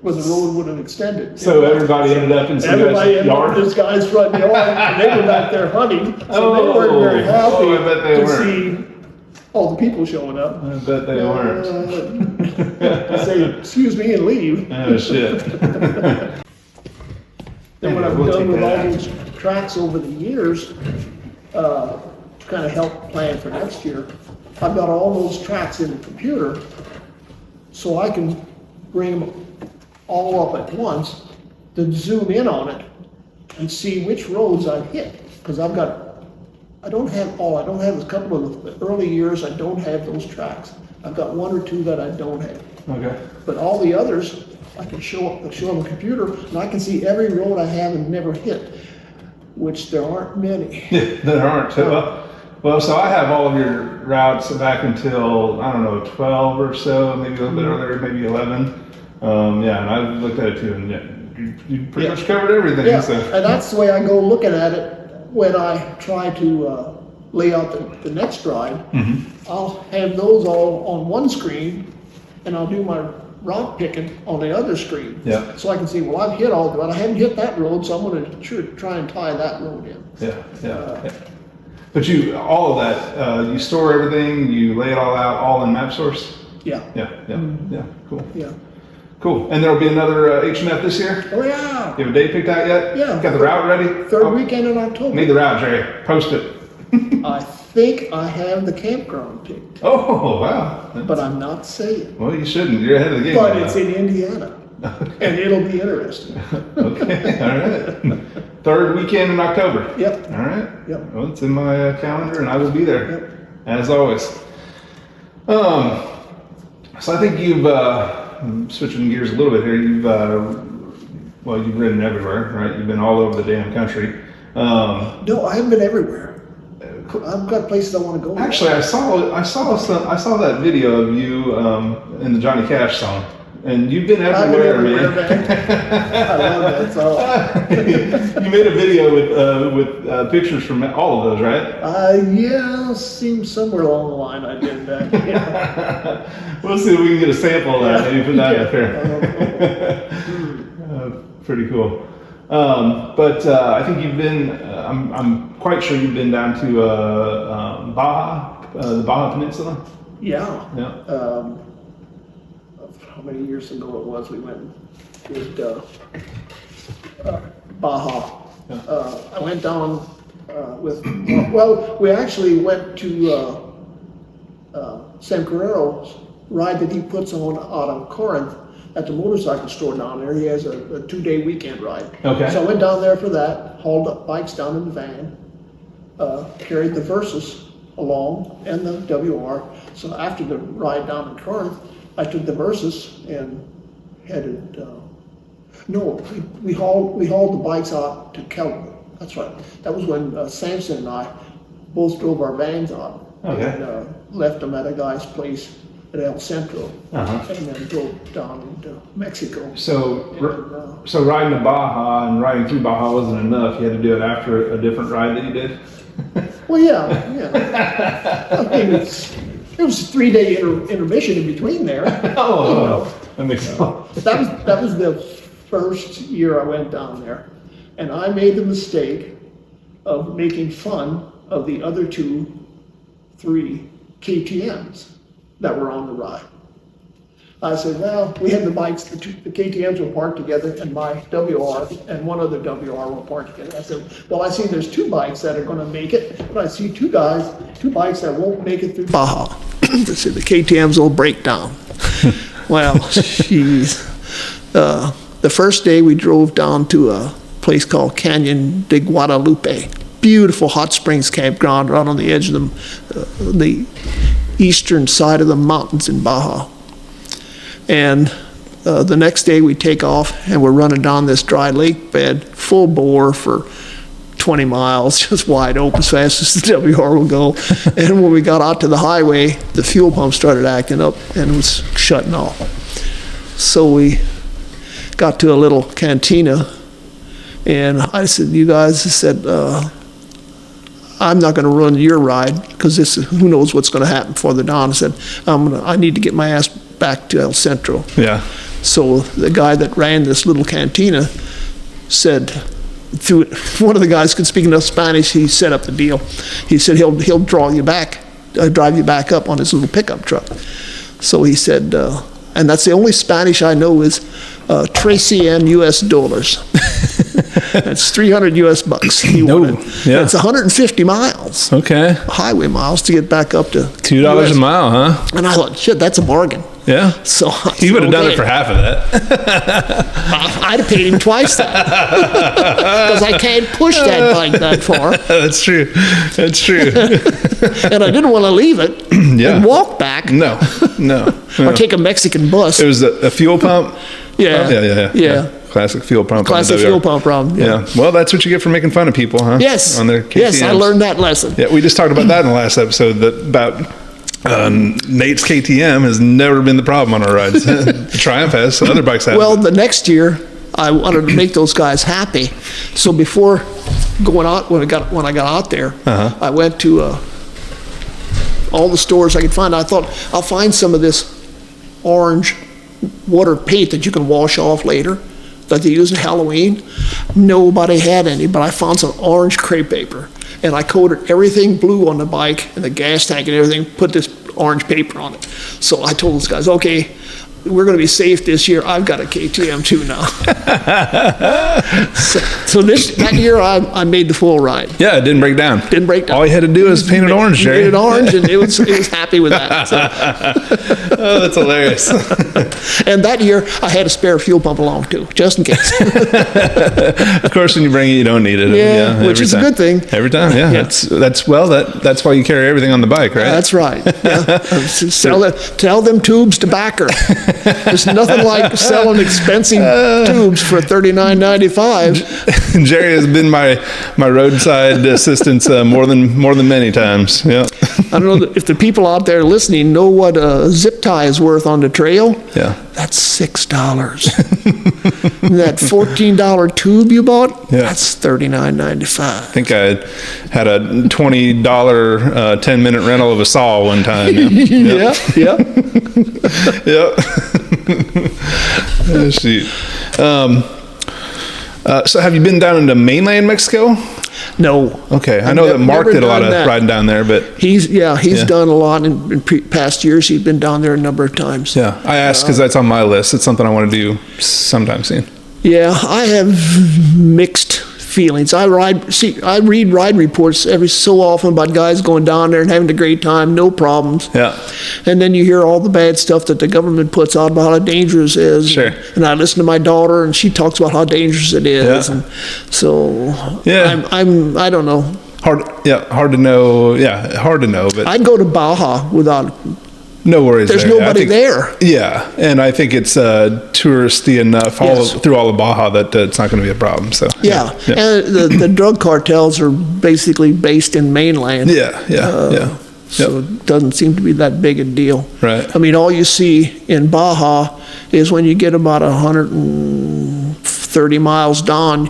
B: where the road would have extended.
A: so everybody ended up in some
B: Everybody
A: guy's
B: ended up
A: yard?
B: in this guy's front yard, and they were back there hunting, so they weren't very happy
A: I bet they
B: to
A: weren't.
B: see all the people showing up.
A: I bet they weren't.
B: Say, excuse me, and leave.
A: Oh, shit.
B: And what I've
A: We'll
B: done
A: take
B: with
A: that
B: all
A: out.
B: those tracks over the years, to kind of help plan for next year, I've got all those tracks in the computer, so I can bring them all up at once, then zoom in on it and see which roads I've hit. Because I don't have a couple of the early years, I don't have those tracks. I've got one or two that I don't have.
A: Okay.
B: But all the others, I can show on the computer, and I can see every road I have and never hit, which there aren't many.
A: There aren't. Well, so I have all of your routes back until, I don't know, 12 or so, maybe a little bit earlier, maybe 11. Yeah, and I've looked at it too, and yeah, you pretty much covered everything.
B: Yeah,
A: So.
B: and that's the way I go looking at it when I try to lay out the next ride. I'll have those all on one screen, and I'll do my route picking on the other screen.
A: Yeah.
B: So I can see, well, I've hit all of it, I haven't hit that road, so I'm gonna try and tie that road in.
A: Yeah. But all of that, you store everything, you lay it all out, all in MapSource?
B: Yeah.
A: Yeah, cool.
B: Yeah.
A: Cool, and there'll be another HMF this year?
B: Oh, yeah.
A: You have a date picked out yet?
B: Yeah.
A: Got the route ready?
B: Third weekend in October.
A: Need the route, Jerry. Post it.
B: I think I have the campground picked,
A: Oh, wow.
B: but I'm not saying.
A: Well, you shouldn't. You're ahead of the game.
B: But
A: now.
B: it's in Indiana, and it'll be interesting.
A: Okay, all right. Third weekend in October.
B: Yep.
A: All right.
B: Yep.
A: Well, it's in my calendar, and I will be there,
B: Yep.
A: as always. So I think you've, switching gears a little bit here, you've ridden everywhere, right? You've been all over the damn country.
B: No, I haven't been everywhere. I've got places I want to go.
A: Actually, I saw that video of you in the Johnny Cash song, and you've been everywhere, man.
B: I love that song.
A: You made a video with pictures from all of those, right?
B: Yeah, seems somewhere along the line I did that. Yeah.
A: We'll see if we can get a sample of that. Maybe put that up here. Pretty cool. But I think you've been. I'm quite sure you've been down to Baja, the Baja Peninsula.
B: Yeah.
A: Yeah.
B: How many years ago it was we went and did Baja. I went down we actually went to Sam Carrero's ride that he puts on out of Corinth at the motorcycle store down there. He has a 2-day weekend ride.
A: Okay.
B: So I went down there for that, hauled up bikes down in the van, carried the Versus along and the WR. So after the ride down in Corinth, I took the Versus and headed, we hauled the bikes out to Kelton. That's right. That was when Samson and I both drove our vans out.
A: Okay.
B: And left them at a guy's place at El Centro,
A: Uh-huh.
B: and then drove down into Mexico.
A: So,
B: And,
A: so riding to Baja and riding through Baja wasn't enough. You had to do it after a different ride that you did.
B: well, yeah. I mean, it was a 3-day intermission in between there.
A: Oh, that makes sense.
B: That was the first year I went down there, and I made the mistake of making fun of the other 3 KTMs that were on the ride. I said, well, we had the bikes, the KTMs were parked together, and my WR and one other WR were parked together. I said, well, I see there's 2 bikes that are gonna make it, but I see 2 bikes that won't make it through Baja. I said, the KTMs will break down. Well, jeez. the first day we drove down to a place called Canyon de Guadalupe. Beautiful hot springs campground right on the edge of the eastern side of the mountains in Baja. And the next day we take off and we're running down this dry lake bed, full bore for 20 miles, just wide open as fast as the WR will go. And when we got out to the highway, the fuel pump started acting up and it was shutting off. So we got to a little cantina and I said, you guys, I said, I'm not going to run your ride because who knows what's going to happen further down. I said, I need to get my ass back to El Centro.
A: Yeah.
B: So the guy that ran this little cantina said, one of the guys could speak enough Spanish, he set up the deal. He said he'll drive you back up on his little pickup truck. So he said, and that's the only Spanish I know is 300 US dollars. That's 300 US bucks.
A: Yeah.
B: It's 150 miles.
A: Okay.
B: Highway miles to get back up to
A: $2 a mile, huh?
B: And I thought, shit, that's a bargain.
A: Yeah.
B: So
A: he would have done it for half of that.
B: I'd have paid him twice that because I can't push that bike that far.
A: That's true. That's true.
B: And I didn't want to leave it and walk back.
A: No.
B: Or take a Mexican bus.
A: It was a fuel pump.
B: Yeah.
A: Classic fuel pump.
B: Classic fuel pump problem.
A: Yeah. Well, that's what you get for making fun of people, huh?
B: Yes.
A: On their KTMs.
B: Yes, I learned that lesson.
A: Yeah, we just talked about that in the last episode. About Nate's KTM has never been the problem on our rides. The Triumph has. Other bikes have.
B: Well, the next year I wanted to make those guys happy, so before going out when I got out there, I went to all the stores I could find. I thought I'll find some of this orange water paint that you can wash off later that they use in Halloween. Nobody had any, but I found some orange crepe paper and I coated everything blue on the bike and the gas tank and everything, put this orange paper on it. So I told those guys, okay, we're going to be safe this year. I've got a KTM too now. so that year I made the full ride.
A: Yeah, it didn't break down.
B: Didn't break down.
A: All you had to do was paint it orange, Jerry.
B: Paint it orange, and it was happy with that. So.
A: Oh, that's hilarious.
B: And that year I had a spare fuel pump along too, just in case.
A: Of course, when you bring it, you don't need it.
B: Yeah, which is a good thing.
A: Every time, yeah. That's why you carry everything on the bike, right?
B: That's right. Yeah. Tell them tubes to back her. There's nothing like selling expensive tubes for $39.95.
A: Jerry has been my roadside assistance more than many times. Yeah.
B: I don't know if the people out there listening know what a zip tie is worth on the trail.
A: Yeah.
B: That's $6. That $14 tube you bought, that's $39.95.
A: I think I had a $20 10-minute rental of a saw one time. Yeah. Yep. Oh, shoot. So have you been down into mainland Mexico?
B: No.
A: Okay. I know that Mark did a lot of riding down there, but
B: he's done a lot in past years. He's been down there a number of times.
A: Yeah. I asked because that's on my list. It's something I want to do sometime soon.
B: Yeah, I have mixed feelings. I read ride reports every so often about guys going down there and having a great time, no problems.
A: Yeah.
B: And then you hear all the bad stuff that the government puts out about how dangerous it is.
A: Sure.
B: And I listen to my daughter and she talks about how dangerous it is.
A: Yeah.
B: And so I don't know.
A: Hard to know. Yeah, hard to know. But
B: I'd go to Baja without.
A: No worries.
B: There's nobody there.
A: Yeah, and I think it's touristy enough through all of Baja that it's not going to be a problem. So
B: yeah. And the drug cartels are basically based in mainland. So it doesn't seem to be that big a deal.
A: Right.
B: I mean, all you see in Baja is when you get about 130 miles down,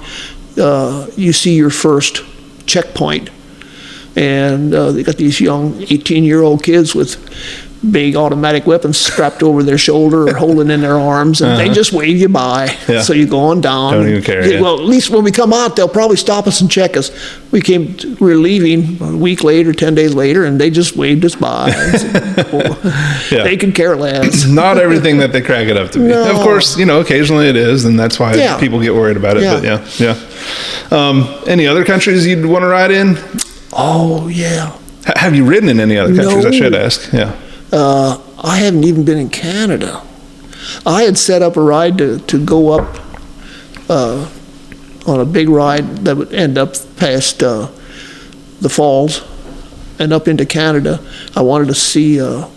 B: you see your first checkpoint, and they got these young 18-year-old kids with big automatic weapons strapped over their shoulder or holding in their arms, and they just wave you by.
A: Yeah.
B: So you go on down.
A: Don't even care. Yeah.
B: Well, at least when we come out, they'll probably stop us and check us. We're leaving a week later, 10 days later, and they just waved us by. They can care less.
A: Not everything that they crack it up to be.
B: No.
A: Of course, occasionally it is, and that's why people get worried about it.
B: Yeah.
A: But any other countries you'd want to ride in?
B: Oh, yeah.
A: Have you ridden in any other countries?
B: No.
A: I should ask. Yeah.
B: I haven't even been in Canada. I had set up a ride to go up on a big ride that would end up past the falls and up into Canada. I wanted to see a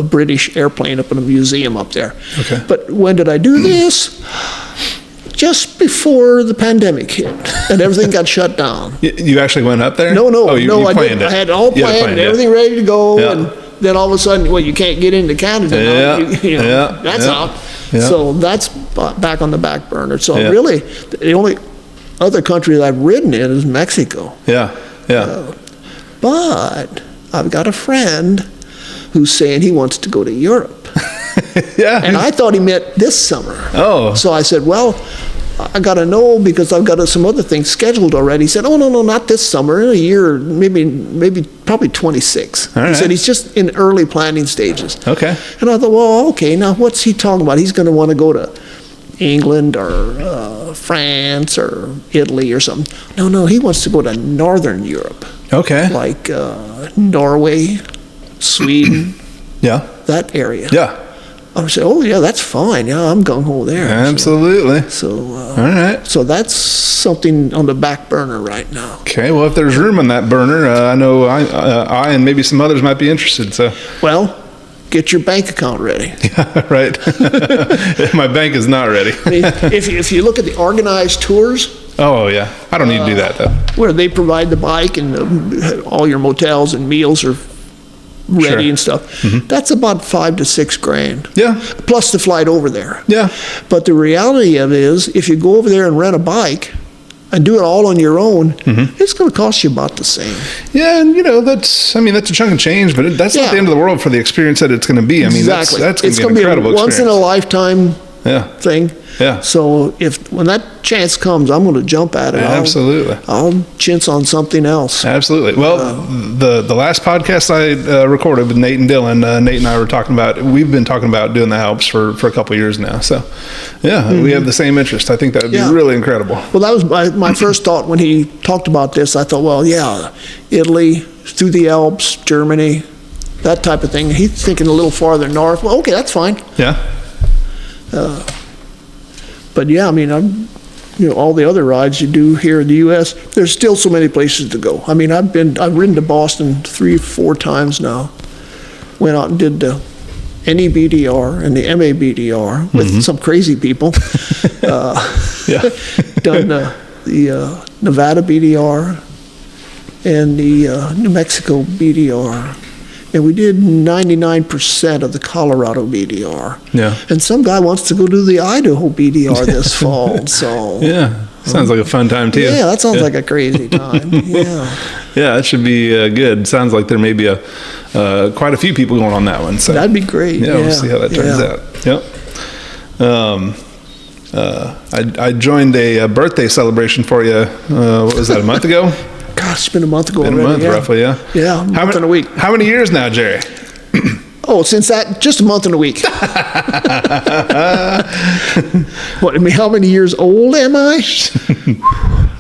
B: British airplane up in a museum up there.
A: Okay.
B: But when did I do this? Just before the pandemic hit and everything got shut down.
A: You actually went up there?
B: No,
A: you
B: I
A: planned
B: didn't.
A: it.
B: I had it all
A: You had it
B: planned, everything ready to go,
A: Yeah.
B: and then all of a sudden, well, you can't get into Canada now. That's out.
A: Yeah.
B: So that's back on the back burner. So
A: Yeah.
B: really, the only other country that I've ridden in is Mexico.
A: Yeah, yeah.
B: But I've got a friend who's saying he wants to go to Europe.
A: Yeah.
B: And I thought he meant this summer.
A: Oh.
B: So I said, well, I got to know because I've got some other things scheduled already. He said, oh, no, not this summer, in a year, probably 26.
A: All
B: He
A: right.
B: said he's just in early planning stages.
A: Okay.
B: And I thought, well, okay, now what's he talking about? He's going to want to go to England or France or Italy or something. No, he wants to go to Northern Europe,
A: Okay.
B: like Norway, Sweden,
A: Yeah.
B: that area.
A: Yeah.
B: I said, oh, yeah, that's fine. Yeah, I'm gung-ho there.
A: Absolutely.
B: So,
A: All right.
B: so that's something on the back burner right now.
A: Okay. Well, if there's room on that burner, I know I and maybe some others might be interested. So,
B: Well, get your bank account ready.
A: right. My bank is not ready.
B: I mean, if you look at the organized tours,
A: Oh yeah. I don't need to do that though.
B: where they provide the bike and all your motels and meals are ready
A: Sure.
B: and stuff, that's about $5,000 to $6,000.
A: Yeah.
B: Plus the flight over there.
A: Yeah.
B: But the reality of it is, if you go over there and rent a bike and do it all on your own, it's going to cost you about the same.
A: Yeah, and that's a chunk of change, but that's not
B: Yeah.
A: the end of the world for the experience that it's going to be. I mean,
B: Exactly.
A: that's
B: It's
A: going to be an incredible
B: a once in a
A: experience.
B: lifetime
A: Yeah.
B: thing.
A: Yeah.
B: So when that chance comes, I'm going to jump at it.
A: Absolutely.
B: I'll chintz on something else.
A: Absolutely. Well, the last podcast I recorded with Nate and Dylan, Nate and I we've been talking about doing the Alps for a couple of years now. So, yeah, we have the same interest. I think that would be
B: Yeah.
A: really incredible.
B: Well, that was my first thought when he talked about this. I thought, well, yeah, Italy, through the Alps, Germany, that type of thing. He's thinking a little farther north. Well, okay, that's fine.
A: Yeah.
B: But yeah, I mean, all the other rides you do here in the U.S., there's still so many places to go. I mean, I've ridden to Boston 3-4 times now. Went out and did the NEBDR and the MABDR with some crazy people.
A: Yeah.
B: Done the Nevada BDR and the New Mexico BDR. And we did 99% of the Colorado BDR.
A: Yeah.
B: And some guy wants to go do the Idaho BDR this fall. So
A: Yeah. Sounds like a fun time too.
B: yeah, that sounds like a crazy time. Yeah.
A: Yeah, that should be good. Sounds like there may be quite a few people going on that one. So
B: That'd be great.
A: yeah, we'll see how that turns out. Yep. I joined a birthday celebration for you. What was that, a month ago?
B: Gosh, it's been a month ago
A: Been
B: already.
A: a month, roughly, yeah.
B: Yeah, a month and a week.
A: How many years now, Jerry?
B: Oh, since that, just a month and a week. What, I mean, how many years old am I?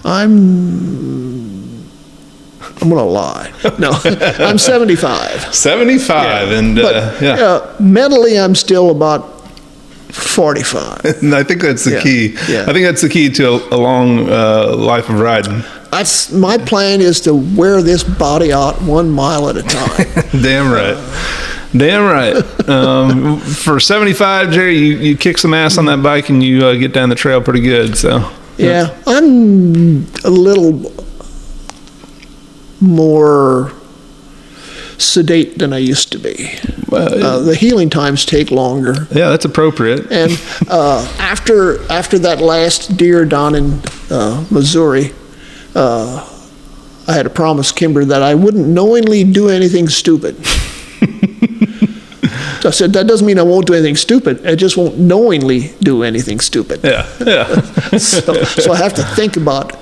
B: I'm gonna lie. No, I'm 75.
A: 75, and
B: But mentally, I'm still about 45.
A: And I think that's the key.
B: Yeah.
A: I think that's the key to a long life of riding.
B: My plan is to wear this body out 1 mile at a time.
A: Damn right. Damn right. For 75, Jerry, you kick some ass on that bike and you get down the trail pretty good. So
B: Yeah, I'm a little more sedate than I used to be. The healing times take longer.
A: Yeah, that's appropriate.
B: And after that last deer down in Missouri, I had to promise Kimber that I wouldn't knowingly do anything stupid. So I said, that doesn't mean I won't do anything stupid. I just won't knowingly do anything stupid.
A: Yeah, yeah.
B: So I have to think about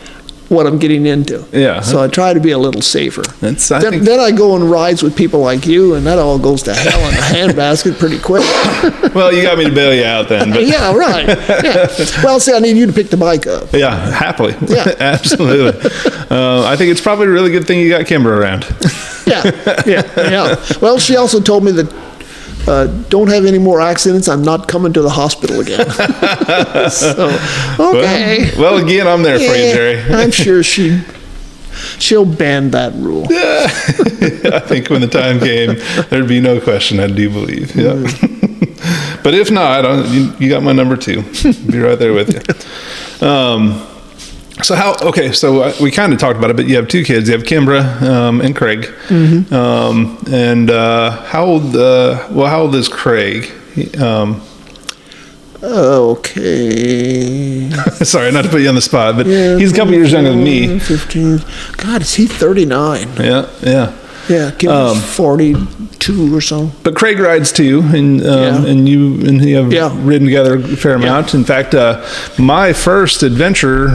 B: what I'm getting into.
A: Yeah.
B: So I try to be a little safer.
A: I think-
B: Then I go on rides with people like you, and that all goes to hell in a handbasket pretty quick.
A: Well, you got me to bail you out then. But
B: Yeah, right. Yeah. Well, see, I need you to pick the bike up.
A: yeah, happily.
B: Yeah.
A: Absolutely. I think it's probably a really good thing you got Kimber around.
B: Yeah. Well, she also told me that don't have any more accidents. I'm not coming to the hospital again. So, okay.
A: Well, again, I'm there for you, Jerry.
B: I'm sure she'll ban that rule.
A: Yeah. I think when the time came, there'd be no question, I do believe. Yeah. But if not, you got my number 2. Be right there with you. So we kind of talked about it, but you have 2 kids. You have Kimbra and Craig. Mm-hmm. How old is Craig?
B: Okay.
A: Sorry, not to put you on the spot, but he's a couple years younger than me.
B: 15. God, is he 39?
A: Yeah.
B: Yeah, Kimbra's 42 or so.
A: But Craig rides too, and you have ridden together a fair amount. In fact, my first real adventure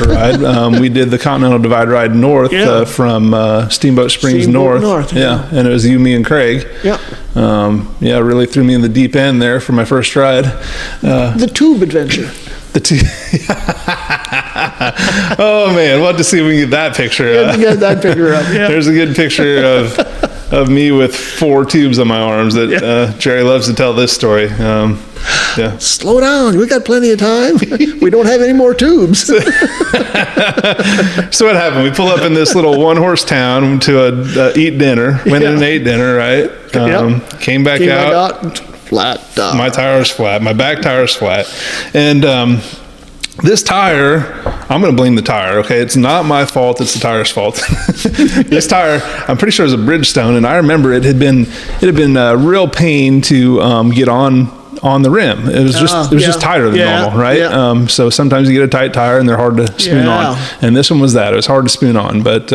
A: ride, we did the Continental Divide Ride north from Steamboat Springs north. Yeah, and it was you, me, and Craig. Yeah. Really threw me in the deep end there for my first ride.
B: The tube adventure.
A: Oh man, we'll have to see if we can get that picture.
B: Get that picture up. Yeah.
A: There's a good picture of me with 4 tubes on my arms that Jerry loves to tell this story.
B: Slow down, we got plenty of time. We don't have any more tubes.
A: So what happened? We pull up in this little 1-horse town to eat dinner. Went in and ate dinner, right? Came back out.
B: Flat tire.
A: My tire was flat. My back tire was flat. And this tire, I'm going to blame the tire, okay? It's not my fault. It's the tire's fault. This tire, I'm pretty sure it was a Bridgestone, and I remember it had been a real pain to get on the rim. It was just tighter than normal, right? Yeah. So sometimes you get a tight tire and they're hard to spoon on. And this one was that. It was hard to spoon on, but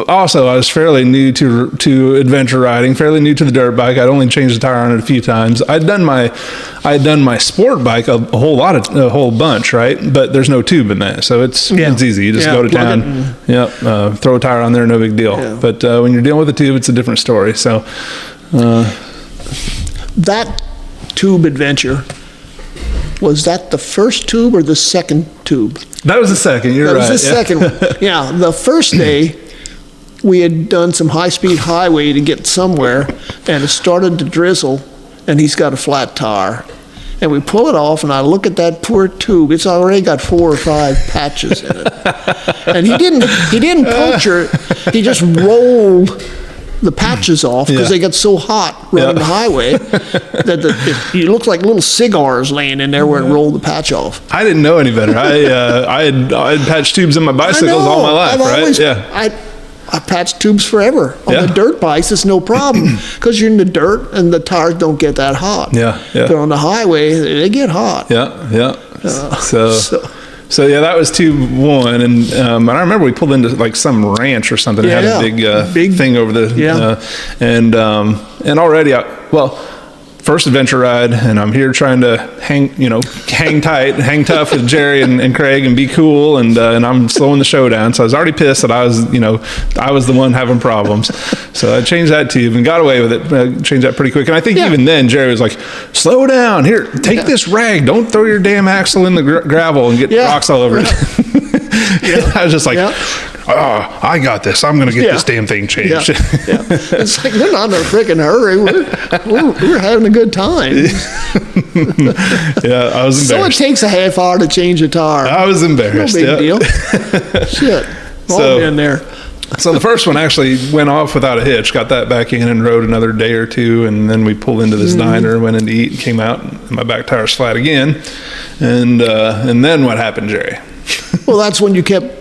A: also, I was fairly new to adventure riding, fairly new to the dirt bike. I'd only changed the tire on it a few times. I'd done my sport bike a whole bunch, right? But there's no tube in that, so it's easy. You just go to town, throw a tire on there, no big deal. Yeah. But when you're dealing with a tube, it's a different story. So
B: that tube adventure, was that the first tube or the second tube?
A: That was the second. You're right.
B: That was the second one. Yeah, the first day, we had done some high-speed highway to get somewhere, and it started to drizzle, and he's got a flat tire. And we pull it off, and I look at that poor tube. It's already got 4 or 5 patches in it. And he didn't puncture it. He just rolled the patches off because they got so hot running the highway that it looked like little cigars laying in there where it rolled the patch off.
A: I didn't know any better. I had patched tubes in my bicycles all my life,
B: I patched tubes forever. On the dirt bikes, it's no problem because you're in the dirt and the tires don't get that hot. But on the highway, they get hot.
A: So that was tube 1, and I remember we pulled into like some ranch or something. It had a big thing over the and already first adventure ride, and I'm here trying to hang tight, hang tough with Jerry and Craig and be cool, and I'm slowing the show down. So I was already pissed that I was the one having problems. So I changed that tube and got away with it. Changed that pretty quick. And I think even then Jerry was like, slow down, here, take this rag. Don't throw your damn axle in the gravel and get rocks all over it. I was just like, I got this. I'm going to get this damn thing changed.
B: It's like, we're not in a freaking hurry. We're having a good time.
A: I was embarrassed.
B: So it takes a half hour to change a tire.
A: I was embarrassed.
B: No big deal. Shit. All been there.
A: So the first one actually went off without a hitch. Got that back in and rode another day or two, and then we pulled into this diner, went in to eat, and came out, and my back tire's flat again. And then what happened, Jerry?
B: Well, that's when you kept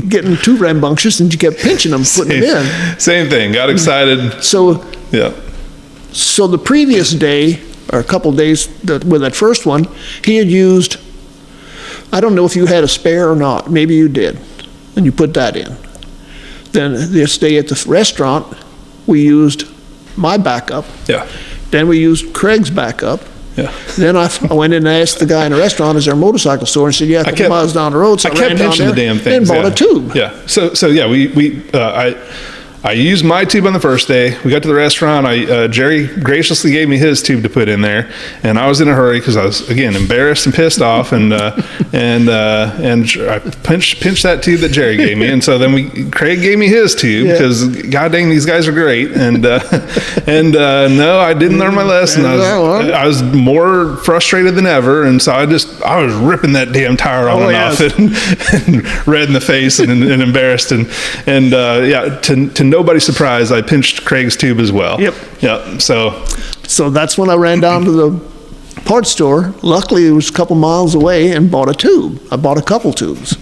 B: getting too rambunctious and you kept pinching them, putting them in.
A: Same thing. Got excited.
B: So the previous day, or a couple days with that first one, he had used, I don't know if you had a spare or not. Maybe you did. And you put that in. Then this day at the restaurant, we used my backup. Then we used Craig's backup. Then I went in and asked the guy in the restaurant, is there a motorcycle store? And said, 3 miles down the road. So I
A: kept pinching the damn thing.
B: And bought a tube.
A: So we I used my tube on the first day. We got to the restaurant. Jerry graciously gave me his tube to put in there, and I was in a hurry because I was, again, embarrassed and pissed off, and I pinched that tube that Jerry gave me, and so then Craig gave me his tube because god dang, these guys are great, and no, I didn't learn my lesson. I was more frustrated than ever, and so I was ripping that damn tire on and off, and red in the face and embarrassed, and to nobody's surprise, I pinched Craig's tube as well. Yep. So
B: that's when I ran down to the parts store. Luckily, it was a couple miles away, and bought a tube. I bought a couple tubes.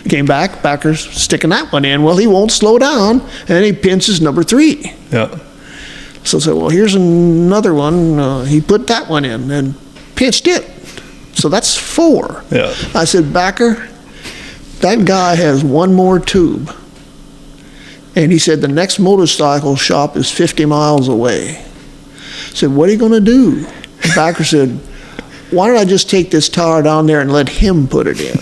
B: Came back, Backer's sticking that one in. Well, he won't slow down, and he pinches number 3.
A: Yeah.
B: So I said, well, here's another one. He put that one in and pinched it. So that's 4.
A: Yeah.
B: I said, Backer, that guy has one more tube. And he said, the next motorcycle shop is 50 miles away. I said, what are you going to do? Backer said, why don't I just take this tire down there and let him put it in?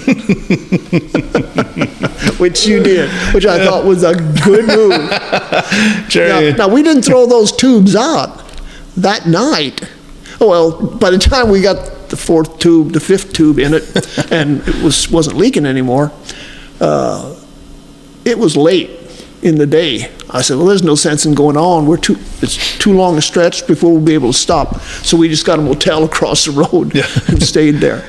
B: Which you did, which I thought was a good move.
A: Jerry.
B: Now, we didn't throw those tubes out that night. Well, by the time we got the 4th tube, the 5th tube in it, and it wasn't leaking anymore, it was late in the day. I said, well, there's no sense in going on. It's too long a stretch before we'll be able to stop. So we just got a motel across the road and stayed there.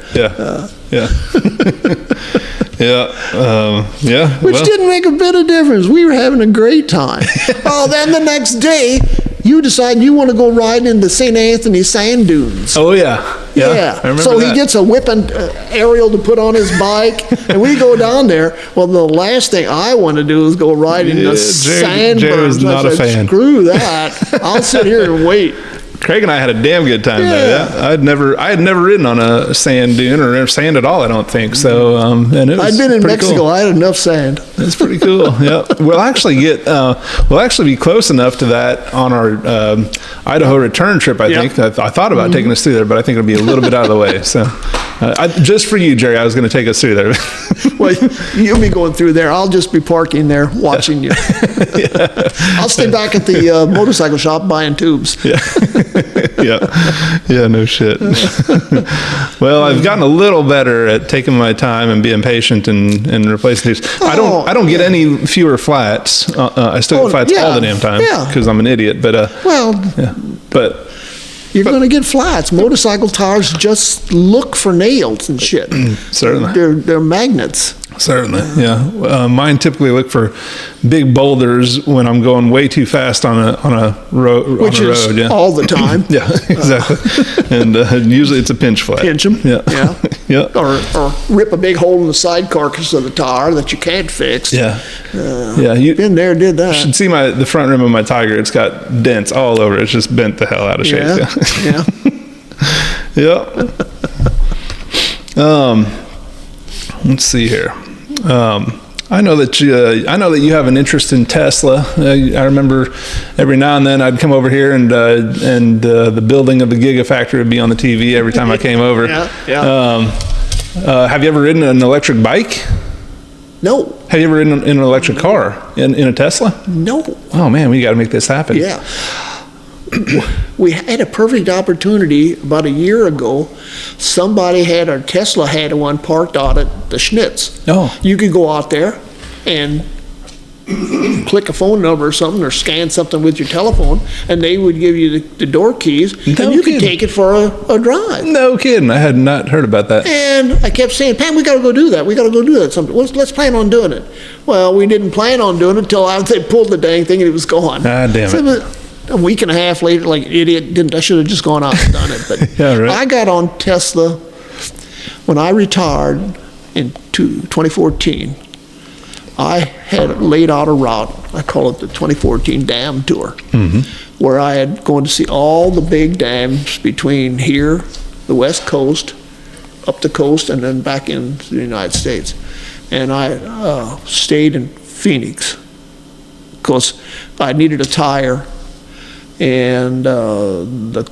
B: Which didn't make a bit of difference. We were having a great time. Then the next day, you decide you want to go riding in the St. Anthony sand dunes.
A: Oh, yeah. I remember
B: so
A: that.
B: He gets a whipping aerial to put on his bike, and we go down there. Well, the last thing I want to do is go riding the sand
A: Jerry was not a fan.
B: Screw that. I'll sit here and wait.
A: Craig and I had a damn good time though. I had never ridden on a sand dune or sand at all, I don't think. So, and it was
B: I'd been in Mexico.
A: Cool.
B: I had enough sand.
A: It's pretty cool. Yeah, we'll actually be close enough to that on our Idaho return trip. I think I thought about taking us through there, but I think it'll be a little bit out of the way. So, just for you, Jerry, I was going to take us through there.
B: Well, you'll be going through there. I'll just be parking there watching you. I'll stay back at the motorcycle shop buying tubes.
A: Yeah, no shit. Well, I've gotten a little better at taking my time and being patient and replacing these. I don't get any fewer flats. I still get flats all the damn time because I'm an idiot. But but you're
B: going to get flats. Motorcycle tires just look for nails and shit.
A: Certainly,
B: they're magnets.
A: Certainly, yeah. Mine typically look for big boulders when I'm going way too fast on a road.
B: Which is all the time.
A: Yeah, exactly. And usually it's a pinch flat.
B: Pinch them.
A: Yeah.
B: Or rip a big hole in the side carcass of the tire that you can't fix.
A: You've
B: been there, did that.
A: You should see the front rim of my Tiger. It's got dents all over it. It's just bent the hell out of shape. Let's see here. I know that you have an interest in Tesla. I remember every now and then I'd come over here and the building of the Gigafactory would be on the TV every time I came over. Have you ever ridden an electric bike?
B: No.
A: Have you ever ridden in an electric car in a Tesla?
B: No.
A: Oh man, we got to make this happen.
B: Yeah. We had a perfect opportunity about a year ago. Somebody Tesla had one parked out at the Schnitz.
A: Oh.
B: You could go out there and click a phone number or something, or scan something with your telephone, and they would give you the door keys, and you could take it for a drive.
A: No kidding. I had not heard about that.
B: And I kept saying, Pam, we got to go do that. We got to go do that. Let's plan on doing it. Well, we didn't plan on doing it until after they pulled the dang thing and it was gone.
A: Ah, damn it.
B: A week and a half later, like an idiot, I should have just gone out and done it. But I got on Tesla when I retired in 2014. I had laid out a route. I call it the 2014 Dam Tour, where I had going to see all the big dams between here, the West Coast, up the coast, and then back into the United States. And I stayed in Phoenix because I needed a tire. And the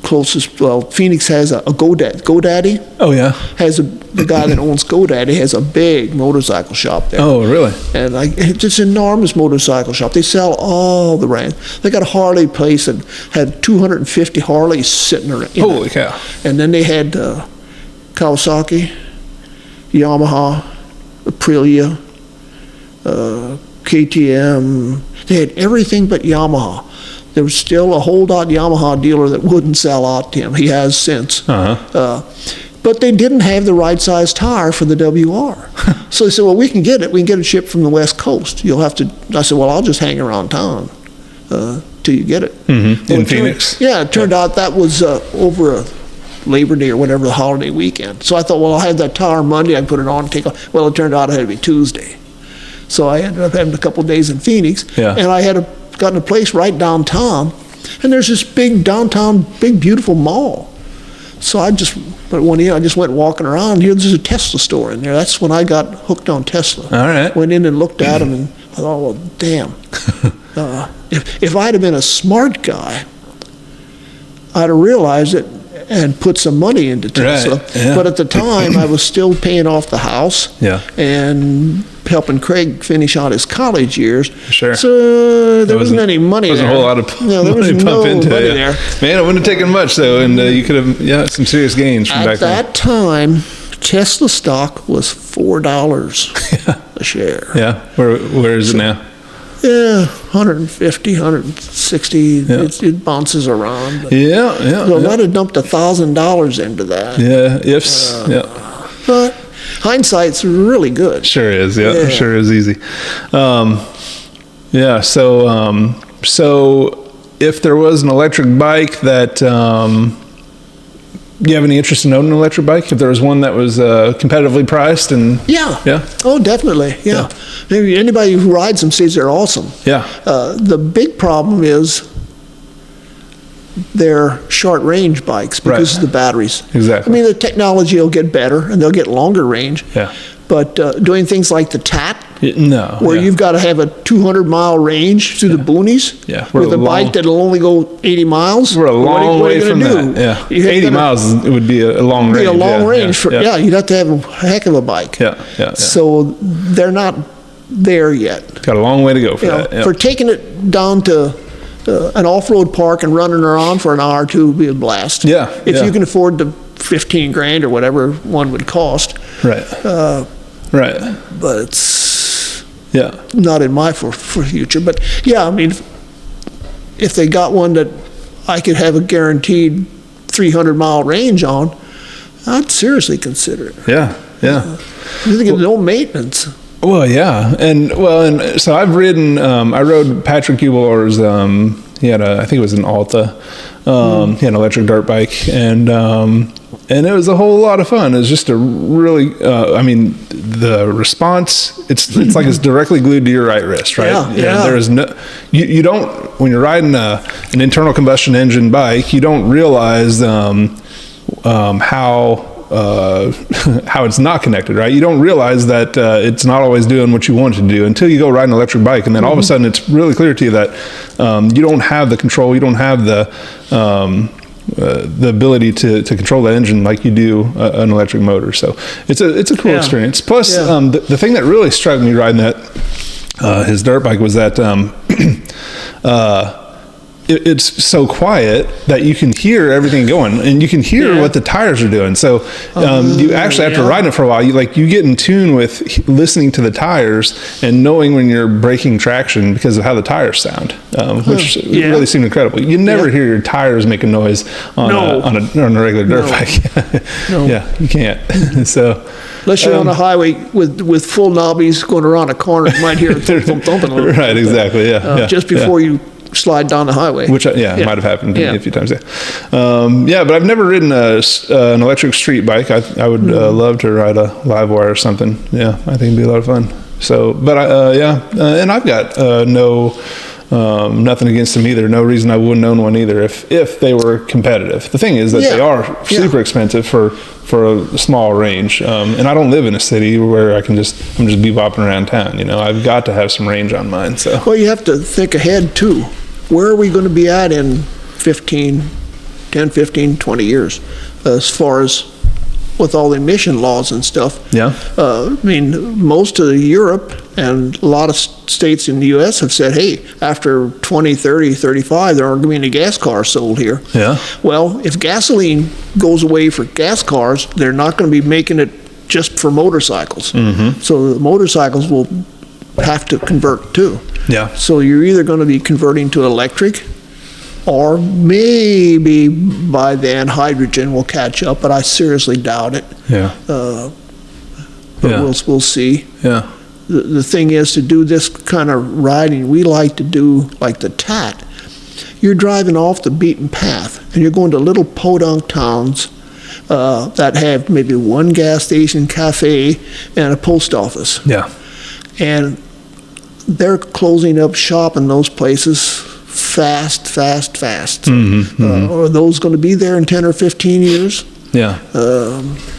B: closest, well, Phoenix has a GoDaddy
C: Oh, yeah.
B: the guy that owns GoDaddy has a big motorcycle shop there.
C: Oh, really?
B: And it's an enormous motorcycle shop. They sell all the brands. They got a Harley place and had 250 Harleys sitting around.
C: Holy cow.
B: And then they had Kawasaki, Yamaha, Aprilia, KTM. They had everything but Yamaha. There was still a holdout Yamaha dealer that wouldn't sell out to him. He has since. But they didn't have the right size tire for the WR. So they said, well, we can get it. We can get it shipped from the West Coast. You'll have to. I said, well, I'll just hang around town till you get it.
C: In Phoenix?
B: It turned out that was over a Labor Day or whatever, the holiday weekend. So I thought, well, I'll have that tire Monday. I can put it on and take off. Well, it turned out it had to be Tuesday. So I ended up having a couple of days in Phoenix.
C: Yeah.
B: And I had gotten a place right downtown. And there's this big downtown, big, beautiful mall. So I just went walking around. Here, there's a Tesla store in there. That's when I got hooked on Tesla.
C: All right.
B: Went in and looked at them, and I thought, well, damn. If I'd have been a smart guy, I'd have realized it and put some money into Tesla.
C: Right, yeah.
B: But at the time, I was still paying off the house and helping Craig finish out his college years.
C: Sure.
B: So there wasn't any money there.
C: There wasn't a whole lot of
B: there was
C: money
B: no
C: pump into
B: money
C: it.
B: there.
C: Man, it wouldn't have taken much, though, and you could have, some serious gains from back
B: At
C: then.
B: that time, Tesla stock was $4 a share.
C: Yeah. Where is it now?
B: Yeah, 150, 160.
C: Yeah.
B: It bounces around. But
C: Yeah.
B: so I might have dumped $1,000 into that.
C: Yeah. Ifs.
B: But hindsight's really good.
C: Sure is. Yeah.
B: Yeah.
C: Sure is easy. Yeah. So if there was an electric bike that you have any interest in owning an electric bike? If there was one that was competitively priced and
B: Yeah.
C: Yeah.
B: Oh, definitely. Yeah. Maybe anybody who rides them says they're awesome.
C: Yeah.
B: The big problem is they're short range bikes because of the batteries.
C: Exactly.
B: I mean, the technology will get better and they'll get longer range.
C: Yeah.
B: But doing things like the TAT,
C: No.
B: where
C: yeah.
B: you've got to have a 200-mile range through the boonies
C: Yeah, we're
B: with a
C: long-
B: bike that'll only go 80 miles.
C: We're a long
B: what are you
C: way from
B: gonna
C: that.
B: do?
C: Yeah.
B: You have
C: 80
B: to-
C: miles it would be a long range.
B: Be a long
C: yeah,
B: range.
C: yeah.
B: You'd have to have a heck of a bike.
C: Yeah.
B: So they're not there yet.
C: Got a long way to go for
B: You know,
C: that. Yeah.
B: for taking it down to an off-road park and running around for an hour or two would be a blast.
C: Yeah,
B: If
C: yeah.
B: you can afford the 15 grand or whatever one would cost.
C: Right. Right.
B: But it's
C: Yeah.
B: not in my for future. But yeah, I mean, if they got one that I could have a guaranteed 300-mile range on, I'd seriously consider it.
C: Yeah. Yeah.
B: You think of no maintenance.
C: Well, yeah, and so I've ridden. I rode Patrick Ubelor's. He had I think it was an Alta. He had an electric dirt bike, and it was a whole lot of fun. It was just a really. I mean, the response. It's like it's directly glued to your right wrist, right?
B: Yeah.
C: There is no. You don't when you're riding an internal combustion engine bike. You don't realize how it's not connected, right? You don't realize that it's not always doing what you want it to do until you go ride an electric bike, and then all of a sudden it's really clear to you that you don't have the control, you don't have the ability to control that engine like you do an electric motor. So it's a cool experience. Plus, the thing that really struck me riding that his dirt bike was that it's so quiet that you can hear everything going, and you can hear what the tires are doing. So you actually, after riding it for a while, you get in tune with listening to the tires and knowing when you're breaking traction because of how the tires sound, which really seemed incredible. You never hear your tires making noise on a regular dirt bike. Yeah, you can't. So
B: unless you're on a highway with full knobbies going around a corner, you might hear it thumping a little.
C: Right, exactly. Yeah,
B: just before you slide down the highway.
C: Which, it might have happened to me a few times. But I've never ridden an electric street bike. I would love to ride a live wire or something. Yeah, I think it'd be a lot of fun. So, but and I've got nothing against them either. No reason I wouldn't own one either if they were competitive. The thing is that they are super expensive for a small range, and I don't live in a city where I'm just bebopping around town. I've got to have some range on mine. So
B: well, you have to think ahead too. Where are we going to be at in 15, 10, 15, 20 years, as far as with all the emission laws and stuff.
C: Yeah.
B: I mean, most of Europe and a lot of states in the U.S. have said, hey, after 20, 30, 35, there aren't going to be any gas cars sold here.
C: Yeah.
B: Well, if gasoline goes away for gas cars, they're not going to be making it just for motorcycles.
C: Mm-hmm.
B: So the motorcycles will have to convert too.
C: Yeah.
B: So you're either going to be converting to electric, or maybe by then hydrogen will catch up, but I seriously doubt it.
C: Yeah.
B: But
C: Yeah.
B: we'll see.
C: Yeah.
B: The thing is, to do this kind of riding, we like to do like the TAT. You're driving off the beaten path, and you're going to little podunk towns that have maybe one gas station, cafe, and a post office.
C: Yeah.
B: And they're closing up shop in those places fast. Are those going to be there in 10 or 15 years?
C: Yeah.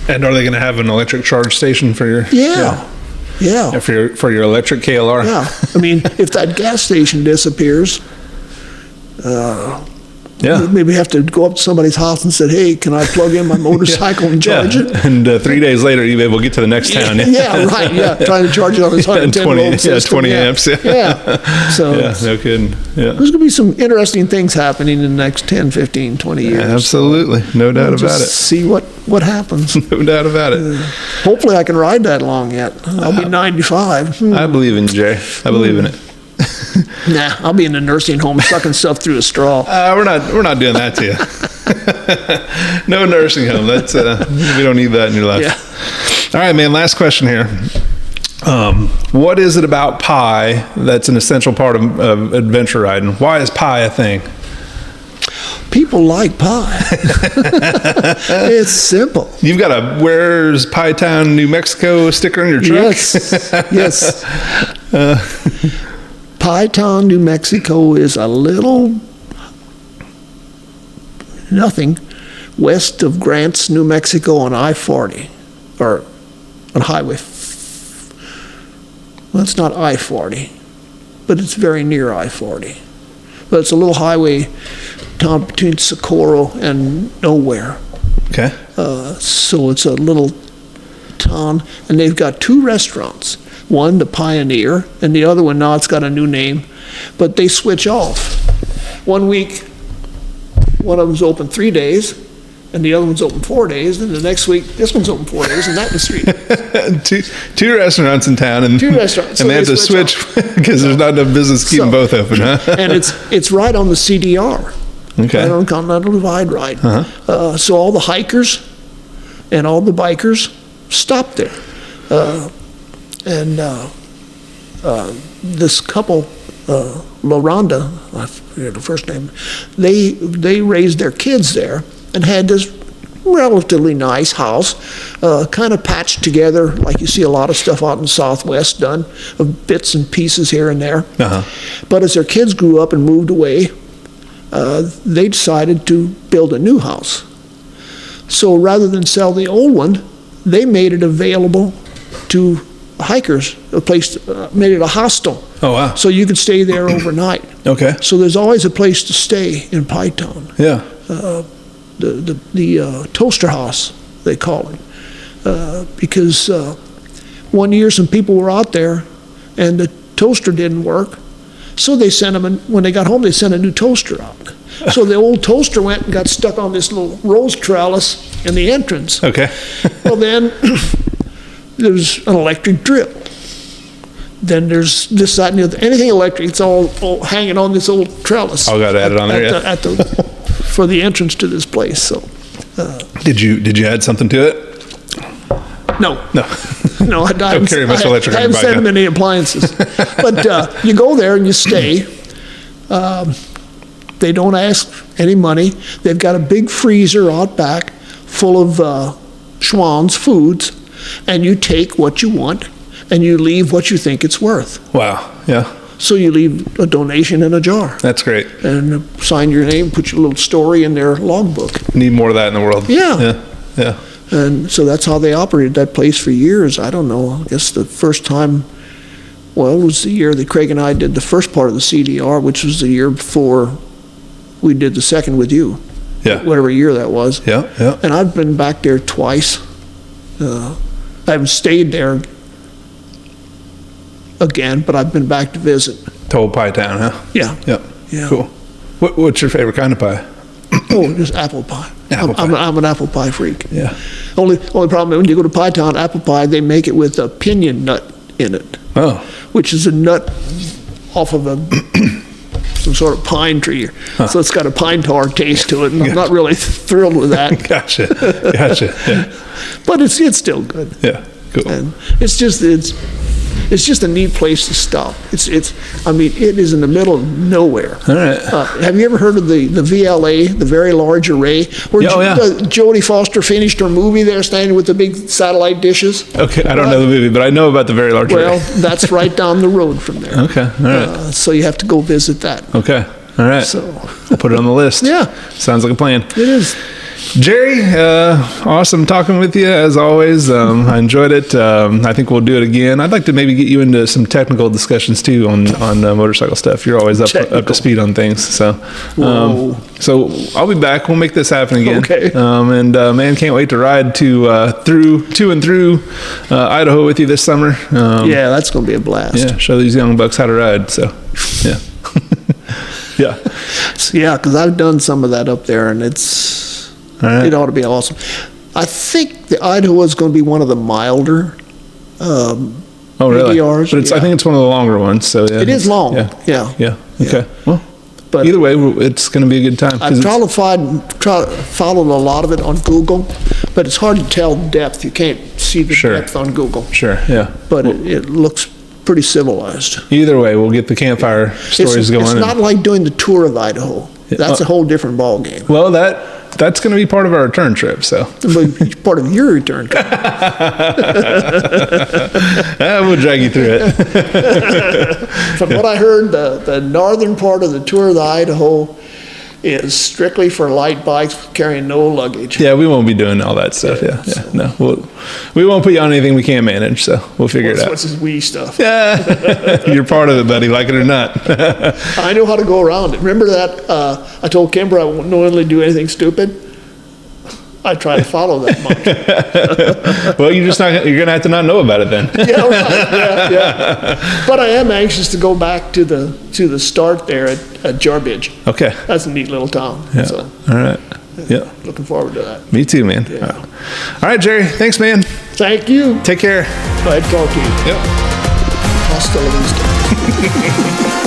C: And are they going to have an electric charge station for your?
B: Yeah.
C: For your electric KLR?
B: Yeah. I mean, if that gas station disappears,
C: Yeah.
B: maybe have to go up to somebody's house and say, hey, can I plug in my motorcycle and charge
C: Yeah.
B: it?
C: And 3 days later, you'll be able to get to the next town.
B: Yeah, right. Yeah, trying to charge it on this 110 volt system.
C: 20 amps.
B: Yeah. So
C: Yeah, no kidding. Yeah.
B: there's going to be some interesting things happening in the next 10, 15, 20 years.
C: Absolutely. No doubt
B: We'll
C: about
B: just
C: it.
B: see what happens.
C: No doubt about it.
B: Hopefully I can ride that long yet. I'll be 95.
C: I believe in you, Jay. I believe in it.
B: Nah, I'll be in a nursing home sucking stuff through a straw.
C: We're not doing that to you. No nursing home. That's we don't need that in your life.
B: Yeah.
C: All right, man. Last question here. What is it about pie that's an essential part of adventure riding? Why is pie a thing?
B: People like pie. It's simple.
C: You've got a "Where's Pie Town, New Mexico" sticker on your truck.
B: Yes. Pie Town, New Mexico is a little nothing west of Grants, New Mexico on I-40, or on Highway. Well, it's not I-40, but it's very near I-40. But it's a little highway town between Socorro and nowhere.
C: Okay.
B: So it's a little town, and they've got two restaurants. One, the Pioneer, and the other one, now it's got a new name, but they switch off. 1 week, one of them's open 3 days, and the other one's open 4 days, and the next week, this one's open 4 days, and that was 3 days.
C: two restaurants in town, and
B: Two restaurants.
C: and
B: So
C: they have to switch because there's not enough business keeping both open, huh?
B: And it's right on the CDR.
C: Okay.
B: Right on Continental Divide Ride. So all the hikers and all the bikers stop there. And this couple, LaRonda, I forget the first name, they raised their kids there and had this relatively nice house, kind of patched together like you see a lot of stuff out in the Southwest done, of bits and pieces here and there. But as their kids grew up and moved away, they decided to build a new house. So rather than sell the old one, they made it available to hikers, a place, made it a hostel.
C: Oh, wow.
B: So you could stay there overnight.
C: Okay.
B: So there's always a place to stay in Pie Town.
C: Yeah.
B: The toaster house, they call it. Because 1 year some people were out there and the toaster didn't work. So they sent them, when they got home, they sent a new toaster out. So the old toaster went and got stuck on this little rose trellis in the entrance.
C: Okay.
B: Well, then there's an electric drill. Then there's this, that, and the other. Anything electric, it's all hanging on this old trellis.
C: All got added on there,
B: for the entrance to this place. So,
C: Did you add something to it?
B: no, no, I
C: Don't carry much electric
B: I
C: on your
B: haven't
C: bike,
B: sent them
C: huh?
B: any appliances. But you go there and you stay. They don't ask any money. They've got a big freezer out back full of Schwann's foods, and you take what you want and you leave what you think it's worth.
C: Wow. Yeah.
B: So you leave a donation in a jar
C: That's great.
B: and sign your name, put your little story in their logbook.
C: Need more of that in the world.
B: Yeah.
C: Yeah. Yeah.
B: And so that's how they operated that place for years. I don't know, I guess the first time, well, it was the year that Craig and I did the first part of the CDR, which was the year before we did the second with you.
C: Yeah.
B: whatever year that was.
C: Yeah, yeah.
B: And I've been back there twice. I haven't stayed there again, but I've been back to visit.
C: To Old Pie Town, huh?
B: Yeah.
C: Yep.
B: Yeah.
C: Cool. What's your favorite kind of pie?
B: Oh, just apple pie.
C: Apple pie.
B: I'm an apple pie freak.
C: Yeah.
B: Only problem when you go to Pie Town, apple pie, they make it with a pinyon nut in it,
C: Oh.
B: which is a nut off of some sort of pine tree. So it's got a pine tar taste to it, and I'm not really thrilled with that.
C: Gotcha. Yeah.
B: But it's still good.
C: Yeah. Cool.
B: And it's just a neat place to stop. I mean, it is in the middle of nowhere.
C: All right.
B: Have you ever heard of the VLA, the Very Large Array, where Jodie Foster finished her movie there, standing with the big satellite dishes?
C: Okay, I don't know the movie, but I know about the Very Large Array.
B: Well, that's right down the road from there.
C: Okay, all right.
B: So you have to go visit that.
C: Okay, all right.
B: So
C: I'll put it on the list.
B: Yeah.
C: Sounds like a plan.
B: it is.
C: Jerry, awesome talking with you as always. I enjoyed it. I think we'll do it again. I'd like to maybe get you into some technical discussions too on motorcycle stuff. You're always up to speed on things. So I'll be back. We'll make this happen again.
B: Okay.
C: And man, can't wait to ride to through Idaho with you this summer.
B: Yeah, that's going to be a blast.
C: Yeah, show these young bucks how to ride. So yeah. Yeah.
B: Yeah, because I've done some of that up there, and it ought to be awesome. I think the Idaho is going to be one of the milder
C: Oh, really?
B: ADRs.
C: But I think it's one of the longer ones. So yeah,
B: It is long.
C: Yeah.
B: Yeah.
C: Okay. Well,
B: But
C: either way, it's going to be a good time.
B: I've followed a lot of it on Google, but it's hard to tell depth. You can't see the depth on Google.
C: Sure. Yeah.
B: But it looks pretty civilized.
C: Either way, we'll get the campfire stories going.
B: It's not like doing the tour of Idaho. That's a whole different ball game.
C: Well, that's going to be part of our return trip. So
B: It's part of your return trip.
C: we'll drag you through it.
B: From what I heard, the northern part of the tour of the Idaho is strictly for light bikes carrying no luggage.
C: Yeah, we won't be doing all that stuff. Yeah. No, we won't put you on anything we can't manage. So we'll figure it out.
B: What's this wee stuff?
C: Yeah, you're part of it, buddy. Like it or not.
B: I know how to go around it. Remember that I told Kimber I won't knowingly do anything stupid? I try to follow that mantra.
C: Well, you're going to have to not know about it then.
B: Yeah, right. Yeah. But I am anxious to go back to the start there at Jarbidge.
C: Okay.
B: That's a neat little town.
C: Yeah.
B: So,
C: all right. Yeah.
B: looking forward to that.
C: Me too, man.
B: Yeah.
C: All right, Jerry. Thanks, man.
B: Thank you.
C: Take care.
B: Glad to talk to you.
C: Yep.
B: Hasta la vista.